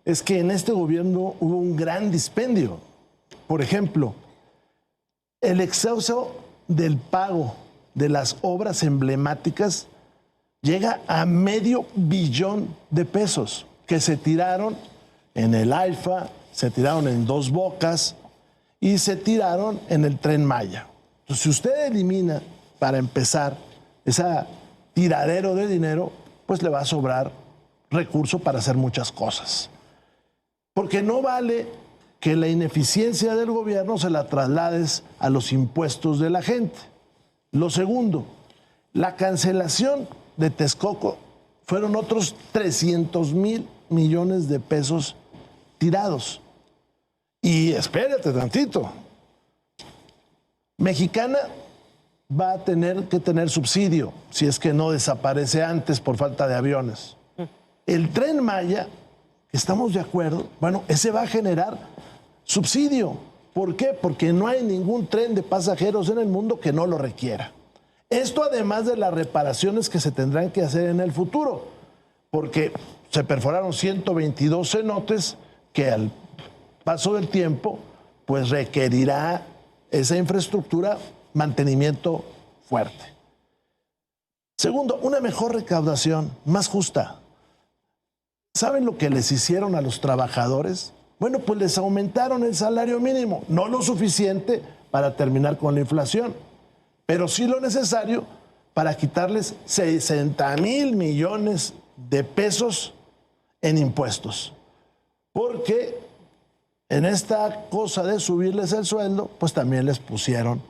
es que en este gobierno hubo un gran dispendio. Por ejemplo, el exceso del pago de las obras emblemáticas llega a $500 millones de pesos que se tiraron en el AIFA, se tiraron en Dos Bocas y se tiraron en el Tren Maya. Entonces, si usted elimina, para empezar, ese tiradero de dinero, pues le va a sobrar recurso para hacer muchas cosas. Porque no vale que la ineficiencia del gobierno se la traslades a los impuestos de la gente. Lo segundo, la cancelación de Texcoco fueron otros 300,000 millones de pesos tirados. Y espérate tantito. Mexicana va a tener que tener subsidio si es que no desaparece antes por falta de aviones. El Tren Maya, estamos de acuerdo, bueno, ese va a generar subsidio. ¿Por qué? Porque no hay ningún tren de pasajeros en el mundo que no lo requiera. Esto además de las reparaciones que se tendrán que hacer en el futuro, porque se perforaron 122 cenotes que al paso del tiempo pues requerirá esa infraestructura mantenimiento fuerte. Segundo, una mejor recaudación, más justa. ¿Saben lo que les hicieron a los trabajadores? Bueno, pues les aumentaron el salario mínimo, no lo suficiente para terminar con la inflación, pero sí lo necesario para quitarles 60,000 millones de pesos en impuestos. Porque en esta cosa de subirles el sueldo, pues también les pusieron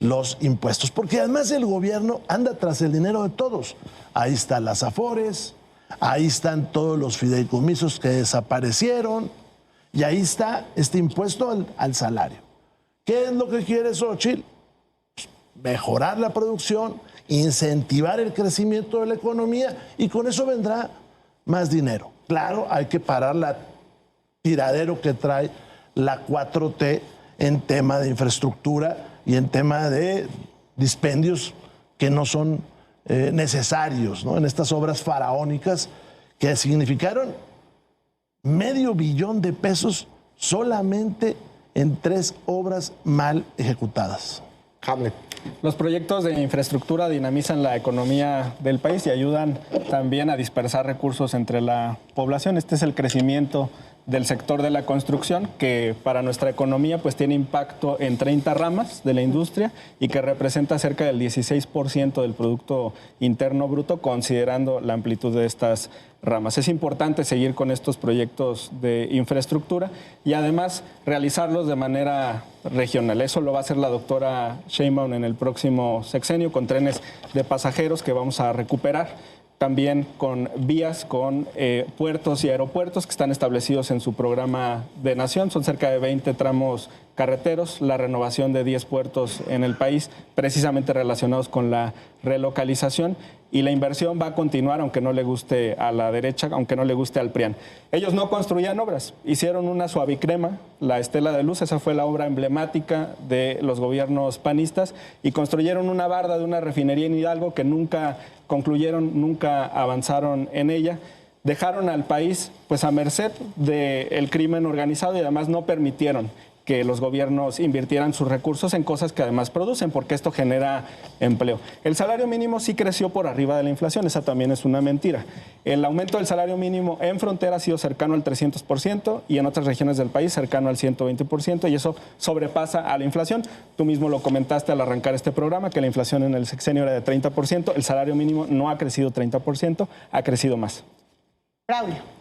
los impuestos. Porque además el gobierno anda tras el dinero de todos. Ahí están las Afores, ahí están todos los fideicomisos que desaparecieron, y ahí está este impuesto al salario. ¿Qué es lo que quiere Xóchitl? Mejorar la producción, incentivar el crecimiento de la economía y con eso vendrá más dinero. Claro, hay que parar la tiradero que trae la 4T en tema de infraestructura y en tema de dispendios que no son necesarios, ¿no? En estas obras faraónicas que significaron $500 million de pesos solamente en 3 obras mal ejecutadas. Hamlet. Los proyectos de infraestructura dinamizan la economía del país y ayudan también a dispersar recursos entre la población. Este es el crecimiento del sector de la construcción, que para nuestra economía pues tiene impacto en 30 ramas de la industria y que representa cerca del 16% del Producto Interno Bruto, considerando la amplitud de estas ramas. Es importante seguir con estos proyectos de infraestructura y además realizarlos de manera regional. Eso lo va a hacer la doctora Sheinbaum en el próximo sexenio con trenes de pasajeros que vamos a recuperar. También con vías, con puertos y aeropuertos que están establecidos en su programa de nación. Son cerca de 20 tramos carreteros, la renovación de 10 puertos en el país, precisamente relacionados con la relocalización. Y la inversión va a continuar, aunque no le guste a la derecha, aunque no le guste al PRIAN. Ellos no construían obras, hicieron una suavicrema, la Estela de Luz, esa fue la obra emblemática de los gobiernos panistas, y construyeron una barda de una refinería en Hidalgo que nunca concluyeron, nunca avanzaron en ella. Dejaron al país pues a merced del crimen organizado y además no permitieron que los gobiernos invirtieran sus recursos en cosas que además producen, porque esto genera empleo. El salario mínimo sí creció por arriba de la inflación, esa también es una mentira. El aumento del salario mínimo en frontera ha sido cercano al 300% y en otras regiones del país cercano al 120%, y eso sobrepasa a la inflación. Tú mismo lo comentaste al arrancar este programa, que la inflación en el sexenio era de 30%, el salario mínimo no ha crecido 30%, ha crecido más. Braulio.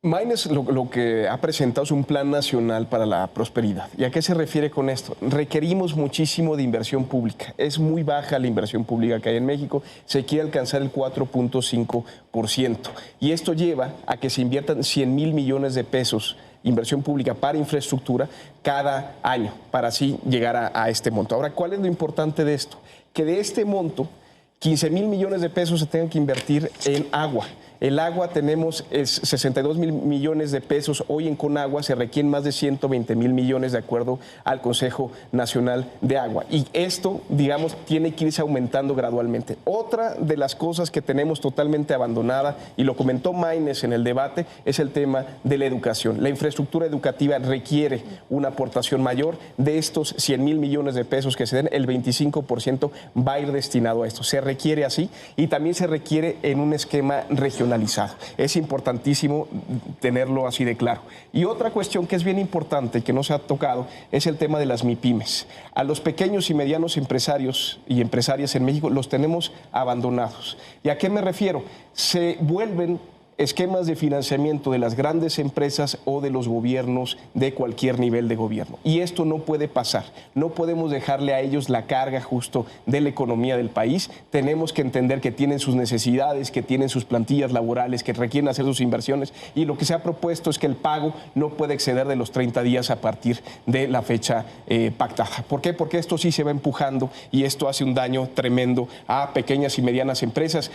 Maynes lo que ha presentado es un plan nacional para la prosperidad. ¿Y a qué se refiere con esto? Requerimos muchísimo de inversión pública. Es muy baja la inversión pública que hay en México. Se quiere alcanzar el 4.5%. Y esto lleva a que se inviertan 100,000 millones de pesos inversión pública para infraestructura cada año, para así llegar a este monto. Ahora, ¿cuál es lo importante de esto? Que de este monto, 15,000 millones de pesos se tengan que invertir en agua. El agua tenemos 62,000 millones de pesos. Hoy en Conagua se requieren más de 120,000 millones de acuerdo al Consejo Nacional de Agua. Y esto, digamos, tiene que irse aumentando gradualmente. Otra de las cosas que tenemos totalmente abandonada, y lo comentó Maynes en el debate, es el tema de la educación. La infraestructura educativa requiere una aportación mayor. De estos 100,000 millones de pesos que se den, el 25% va a ir destinado a esto. Se requiere así y también se requiere en un esquema regional. Es importantísimo tenerlo así de claro. Y otra cuestión que es bien importante, que no se ha tocado, es el tema de las MIPYMES. A los pequeños y medianos empresarios y empresarias en México los tenemos abandonados. ¿Y a qué me refiero? Se vuelven esquemas de financiamiento de las grandes empresas o de los gobiernos de cualquier nivel de gobierno. Y esto no puede pasar. No podemos dejarle a ellos la carga justo de la economía del país. Tenemos que entender que tienen sus necesidades, que tienen sus plantillas laborales, que requieren hacer sus inversiones, y lo que se ha propuesto es que el pago no puede exceder de los 30 días a partir de la fecha pactada. ¿Por qué? Porque esto sí se va empujando y esto hace un daño tremendo a pequeñas y medianas empresas.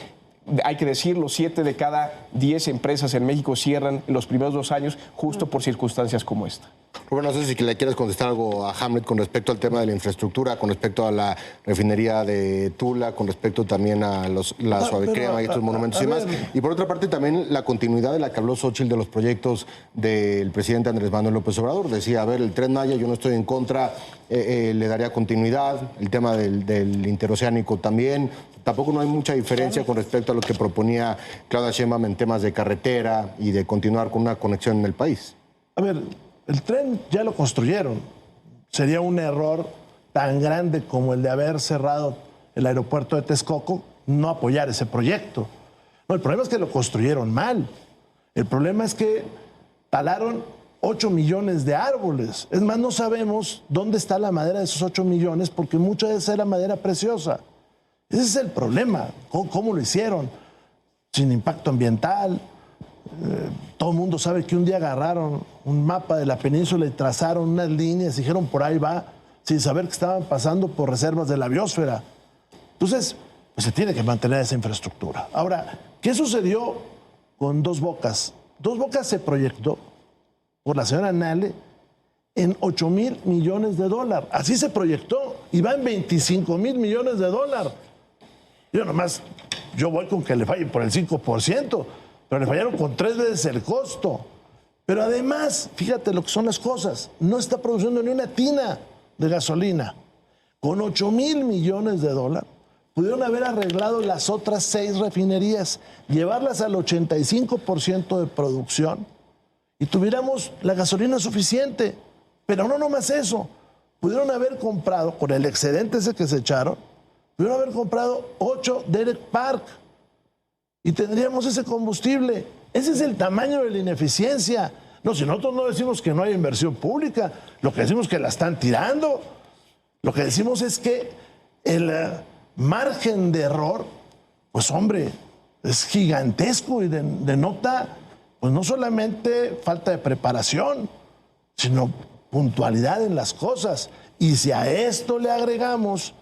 Hay que decirlo, 7 de cada 10 empresas en México cierran en los primeros 2 años justo por circunstancias como esta. Rubén, no sé si le quieres contestar algo a Hamlet con respecto al tema de la infraestructura, con respecto a la refinería de Tula, con respecto también a la suavicrema y estos monumentos y demás. Y por otra parte también la continuidad de la que habló Xóchitl de los proyectos del presidente Andrés Manuel López Obrador. Decía, a ver, el Tren Maya, yo no estoy en contra, le daría continuidad, el tema del interoceánico también. Tampoco no hay mucha diferencia con respecto a lo que proponía Claudia Sheinbaum en temas de carretera y de continuar con una conexión en el país. A ver, el tren ya lo construyeron. Sería un error tan grande como el de haber cerrado el aeropuerto de Texcoco no apoyar ese proyecto. No, el problema es que lo construyeron mal. El problema es que talaron 8 millones de árboles. Es más, no sabemos dónde está la madera de esos 8 millones porque mucha de esa era madera preciosa. Ese es el problema. ¿Cómo lo hicieron? Sin impacto ambiental. Todo el mundo sabe que un día agarraron un mapa de la península y trazaron unas líneas, dijeron por ahí va, sin saber que estaban pasando por reservas de la biosfera. Entonces, pues se tiene que mantener esa infraestructura. Ahora, ¿qué sucedió con Dos Bocas? Dos Bocas se proyectó por la señora Nale en 8,000 millones de dólares. Así se proyectó y va en 25,000 millones de dólares. Yo voy con que le falle por el 5%, pero le fallaron con 3 veces el costo. Pero además, fíjate lo que son las cosas, no está produciendo ni una tina de gasolina. Con 8,000 millones de dólares, pudieron haber arreglado las otras 6 refinerías, llevarlas al 85% de producción y tuviéramos la gasolina suficiente. Pero no nomás eso, pudieron haber comprado, con el excedente ese que se echaron, pudieron haber comprado 8 Derek Park y tendríamos ese combustible. Ese es el tamaño de la ineficiencia. No, si nosotros no decimos que no hay inversión pública, lo que decimos es que la están tirando. Lo que decimos es que el margen de error, pues hombre, es gigantesco y denota, pues no solamente falta de preparación, sino puntualidad en las cosas. Y si a esto le agregamos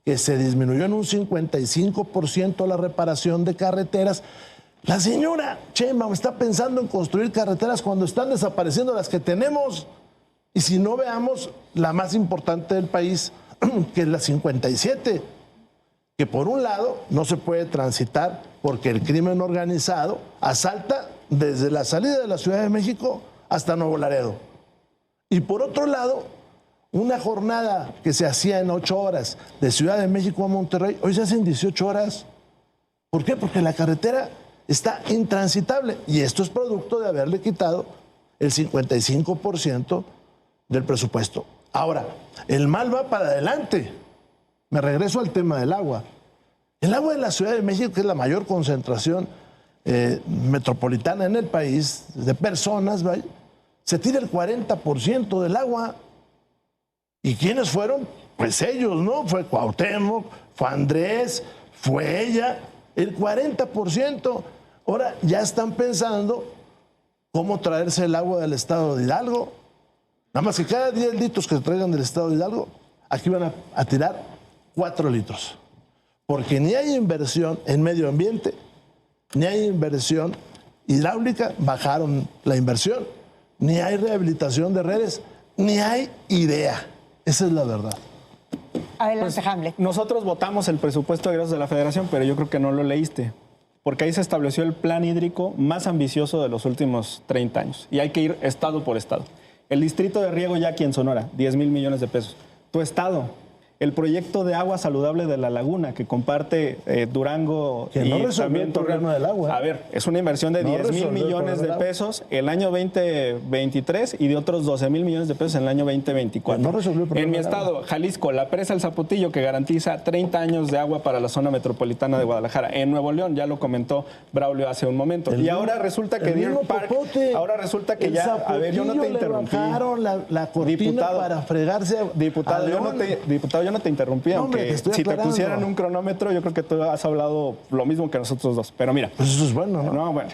que se disminuyó en un 55% la reparación de carreteras, la señora Sheinbaum está pensando en construir carreteras cuando están desapareciendo las que tenemos. Y si no, veamos la más importante del país, que es la 57, que por un lado no se puede transitar porque el crimen organizado asalta desde la salida de la Ciudad de México hasta Nuevo Laredo. Y por otro lado, una jornada que se hacía en 8 horas de Ciudad de México a Monterrey, hoy se hace en 18 horas. ¿Por qué? Porque la carretera está intransitable. Y esto es producto de haberle quitado el 55% del presupuesto. Ahora, el mal va para adelante. Me regreso al tema del agua. El agua de la Ciudad de México, que es la mayor concentración metropolitana en el país, de personas, ¿vale?, se tira el 40% del agua. ¿Y quiénes fueron? Pues ellos, ¿no? Fue Cuauhtémoc, fue Andrés, fue ella, el 40%. Ahora ya están pensando cómo traerse el agua del estado de Hidalgo. Nada más que cada 10 litros que se traigan del estado de Hidalgo, aquí van a tirar 4 litros. Porque ni hay inversión en medio ambiente, ni hay inversión hidráulica, bajaron la inversión, ni hay rehabilitación de redes, ni hay idea. Esa es la verdad. Adelante, Hamlet. Nosotros votamos el presupuesto de egresos de la Federación, pero yo creo que no lo leíste, porque ahí se estableció el plan hídrico más ambicioso de los últimos 30 años. Y hay que ir estado por estado. El distrito de riego ya aquí en Sonora, 10,000 millones de pesos. Tu estado, el proyecto de agua saludable de la laguna que comparte Durango que no resolvió el problema del agua. A ver, es una inversión de 10,000 millones de pesos el año 2023 y de otros 12,000 millones de pesos en el año 2024. No resolvió el problema en mi estado, Jalisco, la presa El Zapotillo, que garantiza 30 años de agua para la zona metropolitana de Guadalajara. En Nuevo León, ya lo comentó Braulio hace un momento. Y ahora resulta que Deer Park, ahora resulta que ya, a ver, yo no te interrumpí. La cortina diputado, para fregarse a diputado, yo no te interrumpí, no, aunque hombre, si te pusieran un cronómetro, yo creo que tú has hablado lo mismo que nosotros dos. Pero mira. Pues eso es bueno, ¿no? No, bueno,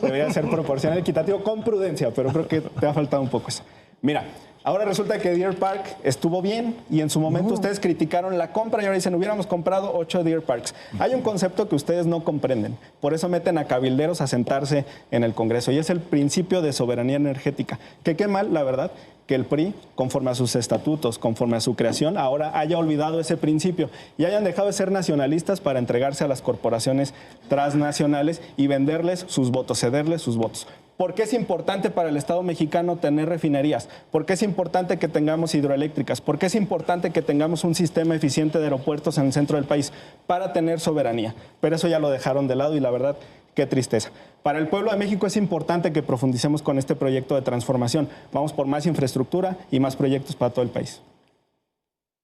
debería ser proporcional, equitativo, con prudencia, pero creo que te ha faltado un poco eso. Mira, ahora resulta que Deer Park estuvo bien y en su momento ustedes criticaron la compra y ahora dicen, hubiéramos comprado 8 Deer Parks. Hay un concepto que ustedes no comprenden, por eso meten a cabilderos a sentarse en el Congreso y es el principio de soberanía energética. Que qué mal, la verdad, que el PRI, conforme a sus estatutos, conforme a su creación, ahora haya olvidado ese principio y hayan dejado de ser nacionalistas para entregarse a las corporaciones transnacionales y venderles sus votos, cederles sus votos. ¿Por qué es importante para el Estado mexicano tener refinerías? ¿Por qué es importante que tengamos hidroeléctricas? ¿Por qué es importante que tengamos un sistema eficiente de aeropuertos en el centro del país? Para tener soberanía. Pero eso ya lo dejaron de lado y la verdad, qué tristeza. Para el pueblo de México es importante que profundicemos con este proyecto de transformación. Vamos por más infraestructura y más proyectos para todo el país.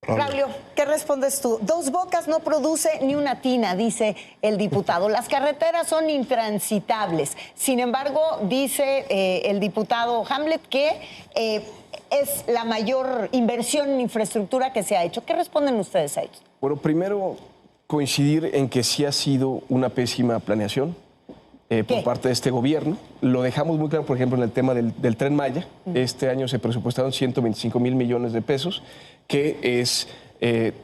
Braulio, ¿qué respondes tú? Dos Bocas no produce ni una tina, dice el diputado. Las carreteras son intransitables. Sin embargo, dice el diputado Hamlet que es la mayor inversión en infraestructura que se ha hecho. ¿Qué responden ustedes a ello? Bueno, primero coincidir en que sí ha sido una pésima planeación por parte de este gobierno. Lo dejamos muy claro, por ejemplo, en el tema del Tren Maya. Este año se presupuestaron 125,000 millones de pesos, que es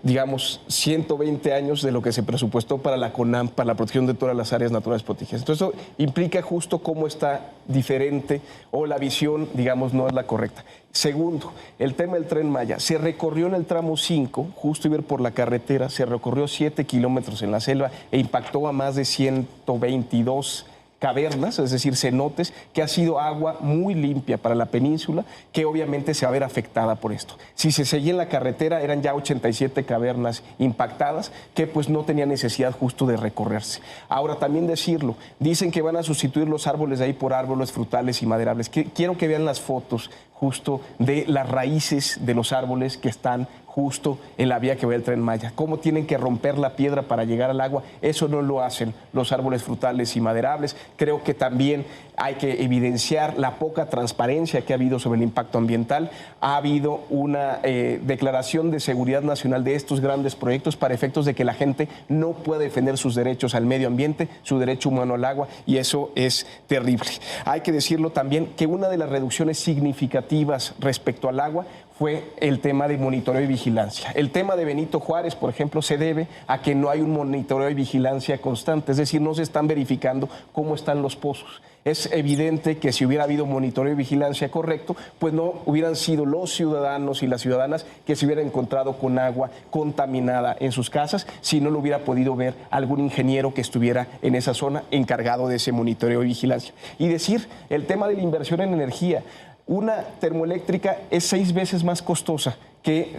digamos, 120 años de lo que se presupuestó para la CONAM, para la protección de todas las áreas naturales protegidas. Entonces, eso implica justo cómo está diferente o la visión, digamos, no es la correcta. Segundo, el tema del Tren Maya. Se recorrió en el tramo 5, justo iba por la carretera, se recorrió 7 kilómetros en la selva e impactó a más de 122 cavernas, es decir, cenotes, que ha sido agua muy limpia para la península, que obviamente se va a ver afectada por esto. Si se seguía en la carretera, eran ya 87 cavernas impactadas, que pues no tenía necesidad justo de recorrerse. Ahora, también decirlo, dicen que van a sustituir los árboles de ahí por árboles frutales y maderables. Quiero que vean las fotos justo de las raíces de los árboles que están justo en la vía que va el Tren Maya. Cómo tienen que romper la piedra para llegar al agua, eso no lo hacen los árboles frutales y maderables. Creo que también hay que evidenciar la poca transparencia que ha habido sobre el impacto ambiental. Ha habido una declaración de seguridad nacional de estos grandes proyectos para efectos de que la gente no puede defender sus derechos al medio ambiente, su derecho humano al agua, y eso es terrible. Hay que decirlo también que una de las reducciones significativas respecto al agua fue el tema de monitoreo y vigilancia. El tema de Benito Juárez, por ejemplo, se debe a que no hay un monitoreo y vigilancia constante, es decir, no se están verificando cómo están los pozos. Es evidente que si hubiera habido monitoreo y vigilancia correcto, pues no hubieran sido los ciudadanos y las ciudadanas que se hubieran encontrado con agua contaminada en sus casas, si no lo hubiera podido ver algún ingeniero que estuviera en esa zona encargado de ese monitoreo y vigilancia. Y decir, el tema de la inversión en energía. Una termoeléctrica es 6 veces más costosa que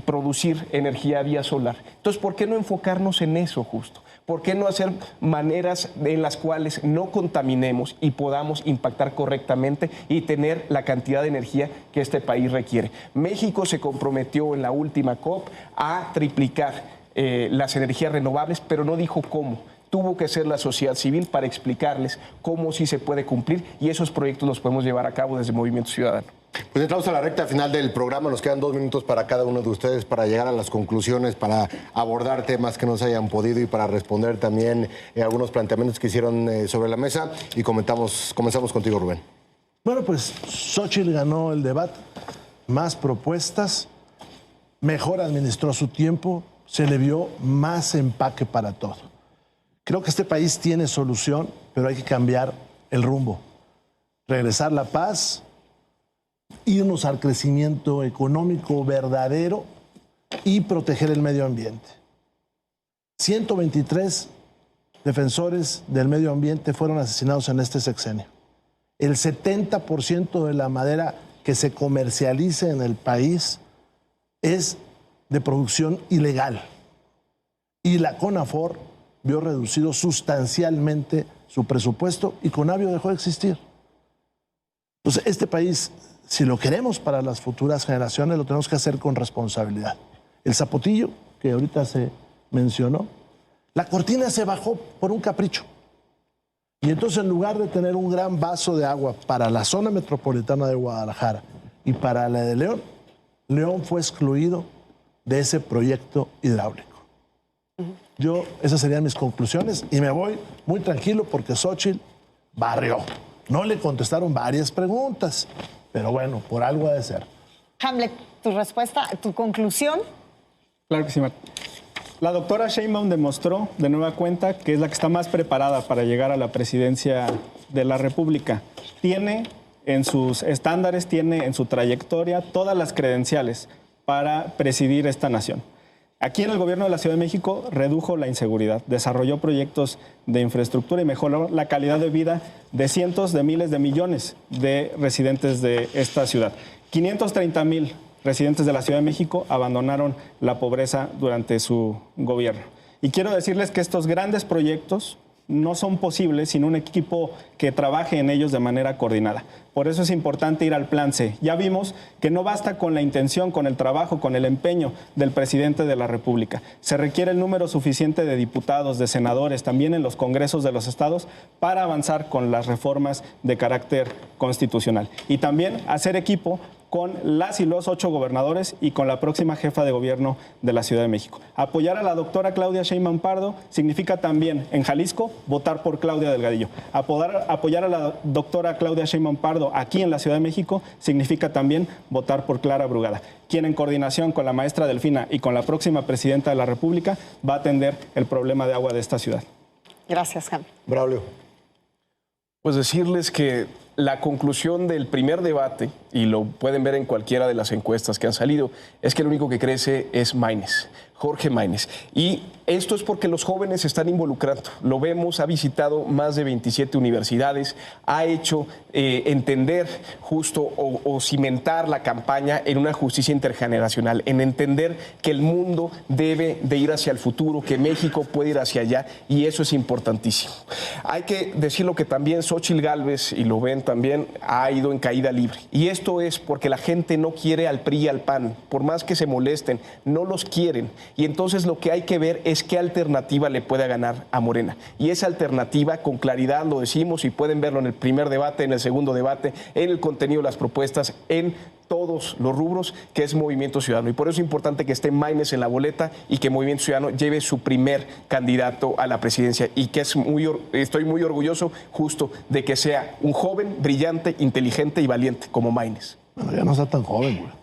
producir energía vía solar. Entonces, ¿por qué no enfocarnos en eso justo? ¿Por qué no hacer maneras en las cuales no contaminemos y podamos impactar correctamente y tener la cantidad de energía que este país requiere? México se comprometió en la última COP a triplicar las energías renovables, pero no dijo cómo. Tuvo que ser la sociedad civil para explicarles cómo sí se puede cumplir, y esos proyectos los podemos llevar a cabo desde Movimiento Ciudadano. Pues entramos a la recta final del programa, nos quedan 2 minutos para cada uno de ustedes para llegar a las conclusiones, para abordar temas que no se hayan podido y para responder también algunos planteamientos que hicieron sobre la mesa, y comenzamos contigo, Rubén. Bueno, pues Xóchitl ganó el debate, más propuestas, mejor administró su tiempo, se le vio más empaque para todo. Creo que este país tiene solución, pero hay que cambiar el rumbo. Regresar la paz, irnos al crecimiento económico verdadero y proteger el medio ambiente. 123 defensores del medio ambiente fueron asesinados en este sexenio. El 70% de la madera que se comercializa en el país es de producción ilegal. Y la CONAFOR vio reducido sustancialmente su presupuesto y Conavio dejó de existir. Entonces, este país, si lo queremos para las futuras generaciones, lo tenemos que hacer con responsabilidad. El zapotillo, que ahorita se mencionó, la cortina se bajó por un capricho. Y entonces, en lugar de tener un gran vaso de agua para la zona metropolitana de Guadalajara y para la de León, León fue excluido de ese proyecto hidráulico. Esas serían mis conclusiones y me voy muy tranquilo porque Xóchitl barrió. No le contestaron varias preguntas, pero bueno, por algo ha de ser. Hamlet, tu respuesta, tu conclusión. Claro que sí, Marta. La doctora Sheinbaum demostró de nueva cuenta que es la que está más preparada para llegar a la presidencia de la República. Tiene en sus estándares, tiene en su trayectoria todas las credenciales para presidir esta nación. Aquí en el gobierno de la Ciudad de México redujo la inseguridad, desarrolló proyectos de infraestructura y mejoró la calidad de vida de cientos de miles de millones de residentes de esta ciudad. 530,000 residentes de la Ciudad de México abandonaron la pobreza durante su gobierno. Y quiero decirles que estos grandes proyectos no son posibles sin un equipo que trabaje en ellos de manera coordinada. Por eso es importante ir al plan C. Ya vimos que no basta con la intención, con el trabajo, con el empeño del presidente de la República. Se requiere el número suficiente de diputados, de senadores, también en los congresos de los estados, para avanzar con las reformas de carácter constitucional. Y también hacer equipo con las y los 8 gobernadores y con la próxima jefa de gobierno de la Ciudad de México. Apoyar a la doctora Claudia Sheinbaum Pardo significa también, en Jalisco, votar por Claudia Delgadillo. Apoyar a la doctora Claudia Sheinbaum Pardo aquí en la Ciudad de México significa también votar por Clara Brugada, quien en coordinación con la maestra Delfina y con la próxima presidenta de la República va a atender el problema de agua de esta ciudad. Gracias, Hamlet. Braulio. Pues decirles que la conclusión del primer debate, y lo pueden ver en cualquiera de las encuestas que han salido, es que el único que crece es Maínez, Jorge Maínez. Y esto es porque los jóvenes se están involucrando. Lo vemos, ha visitado más de 27 universidades, ha hecho entender justo o cimentar la campaña en una justicia intergeneracional, en entender que el mundo debe de ir hacia el futuro, que México puede ir hacia allá, y eso es importantísimo. Hay que decirlo que también Xóchitl Gálvez, y lo ven también, ha ido en caída libre. Y esto es porque la gente no quiere al PRI y al PAN, por más que se molesten, no los quieren. Y entonces lo que hay que ver es qué alternativa le puede ganar a Morena. Y esa alternativa, con claridad lo decimos, y pueden verlo en el primer debate, en el segundo debate, en el contenido de las propuestas, en todos los rubros, que es Movimiento Ciudadano. Y por eso es importante que esté Maínez en la boleta y que Movimiento Ciudadano lleve su primer candidato a la presidencia. Y que estoy muy orgulloso justo de que sea un joven, brillante, inteligente y valiente como Maínez. Bueno, ya no está tan joven, güey.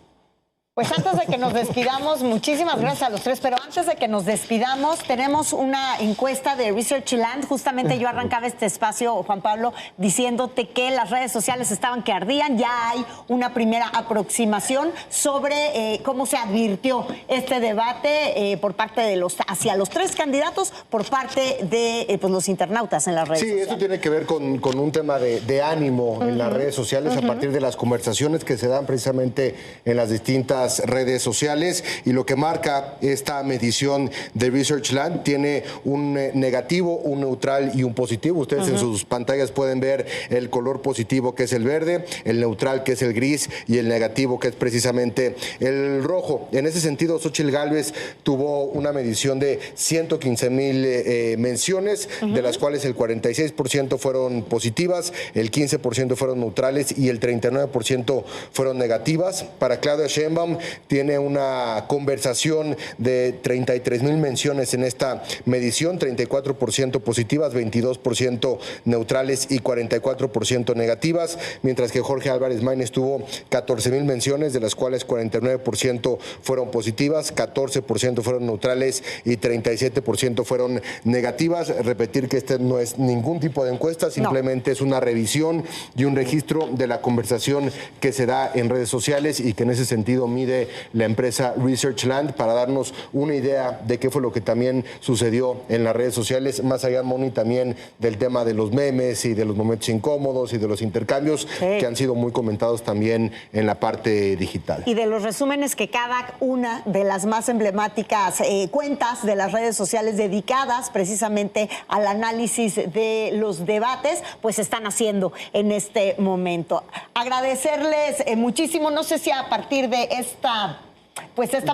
Pues antes de que nos despidamos, muchísimas gracias a los tres, pero antes de que nos despidamos, tenemos una encuesta de Researchland. Justamente yo arrancaba este espacio, Juan Pablo, diciéndote que las redes sociales estaban que ardían. Ya hay una primera aproximación sobre cómo se advirtió este debate por parte de hacia los tres candidatos, por parte de pues, los internautas en las redes sociales. Sí, esto tiene que ver con un tema de ánimo en las redes sociales a partir de las conversaciones que se dan precisamente en las distintas redes sociales, y lo que marca esta medición de Researchland tiene un negativo, un neutral y un positivo. Ustedes en sus pantallas pueden ver el color positivo, que es el verde, el neutral, que es el gris, y el negativo, que es precisamente el rojo. En ese sentido, Xóchitl Gálvez tuvo una medición de 115,000 menciones, de las cuales el 46% fueron positivas, el 15% fueron neutrales y el 39% fueron negativas. Para Claudia Sheinbaum tiene una conversación de 33,000 menciones en esta medición, 34% positivas, 22% neutrales y 44% negativas, mientras que Jorge Álvarez Maínez tuvo 14,000 menciones, de las cuales 49% fueron positivas, 14% fueron neutrales y 37% fueron negativas. Repetir que este no es ningún tipo de encuesta, simplemente es una revisión y un registro de la conversación que se da en redes sociales, y que en ese sentido mide la empresa Researchland para darnos una idea de qué fue lo que también sucedió en las redes sociales, más allá, Moni, también del tema de los memes y de los momentos incómodos y de los intercambios que han sido muy comentados también en la parte digital. Y de los resúmenes que cada una de las más emblemáticas cuentas de las redes sociales dedicadas precisamente al análisis de los debates, pues están haciendo en este momento. Agradecerles muchísimo, no sé si a partir de esta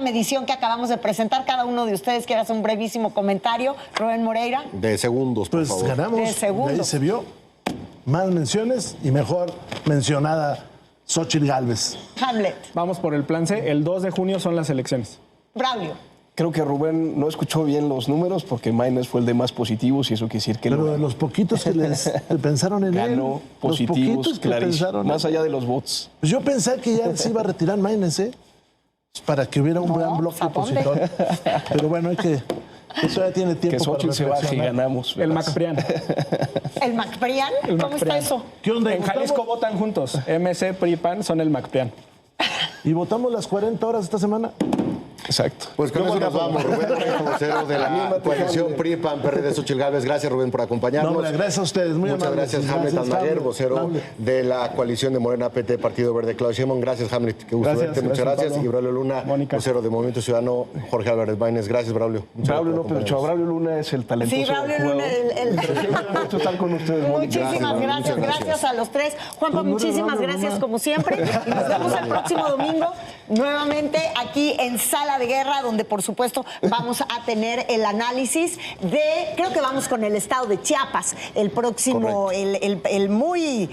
medición que acabamos de presentar, cada uno de ustedes quiere hacer un brevísimo comentario. Rubén Moreira. De segundos, por favor. Pues ganamos, de segundos. Ahí se vio más menciones y mejor mencionada Xóchitl Gálvez. Hamlet. Vamos por el plan C. El 2 de junio son las elecciones. Braulio. Creo que Rubén no escuchó bien los números, porque Maínez fue el de más positivos, y eso quiere decir que pero de los poquitos que pensaron en ganó él, positivos, los poquitos que pensaron más allá de los votos. Pues yo pensé que ya se iba a retirar Maínez, para que hubiera un gran bloque opositor. Pero bueno, hay que... Eso ya tiene tiempo. Que Xóchitl se baje y ganamos. El MacPrian. ¿El MacPrian? ¿Cómo está eso? ¿Qué onda? En Jalisco votan juntos. MC, PRI, PAN son el MacPrian. ¿Y votamos las 40 horas esta semana? Exacto. Pues con eso nos vamos. Rubén, vocero de la coalición PRI, PAN, PRD, Xóchitl Gálvez. Gracias, Rubén, por acompañarnos. No, gracias a ustedes. Muy Muchas amables. gracias, Hamlet Almaguer, vocero de la coalición de Morena, PT, Partido Verde, Claudia Sheinbaum. Gracias, Hamlet. Qué gusto verte. Muchas gracias. Y Braulio Luna, Mónica. vocero de Movimiento Ciudadano, Jorge Álvarez Maínez. Gracias, Braulio. Braulio López Ochoa. Braulio Luna es el talentoso. Sí, Braulio Luna. Gusto estar con ustedes, Mónica. Muchísimas gracias. Gracias a los tres. Juanpa, muchísimas gracias como siempre. Y nos vemos el próximo domingo nuevamente aquí en Sala Sala de Guerra, donde por supuesto vamos a tener el análisis creo que vamos con el estado de Chiapas, el próximo, el muy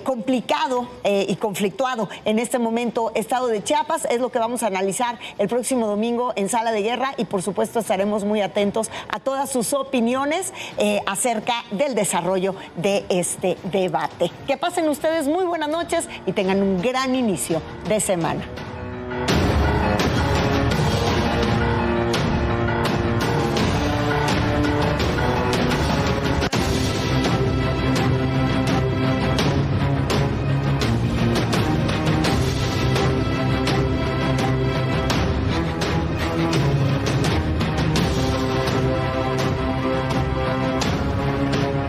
complicado y conflictuado en este momento estado de Chiapas, es lo que vamos a analizar el próximo domingo en Sala de Guerra y por supuesto estaremos muy atentos a todas sus opiniones acerca del desarrollo de este debate. Que pasen ustedes muy buenas noches y tengan un gran inicio de semana.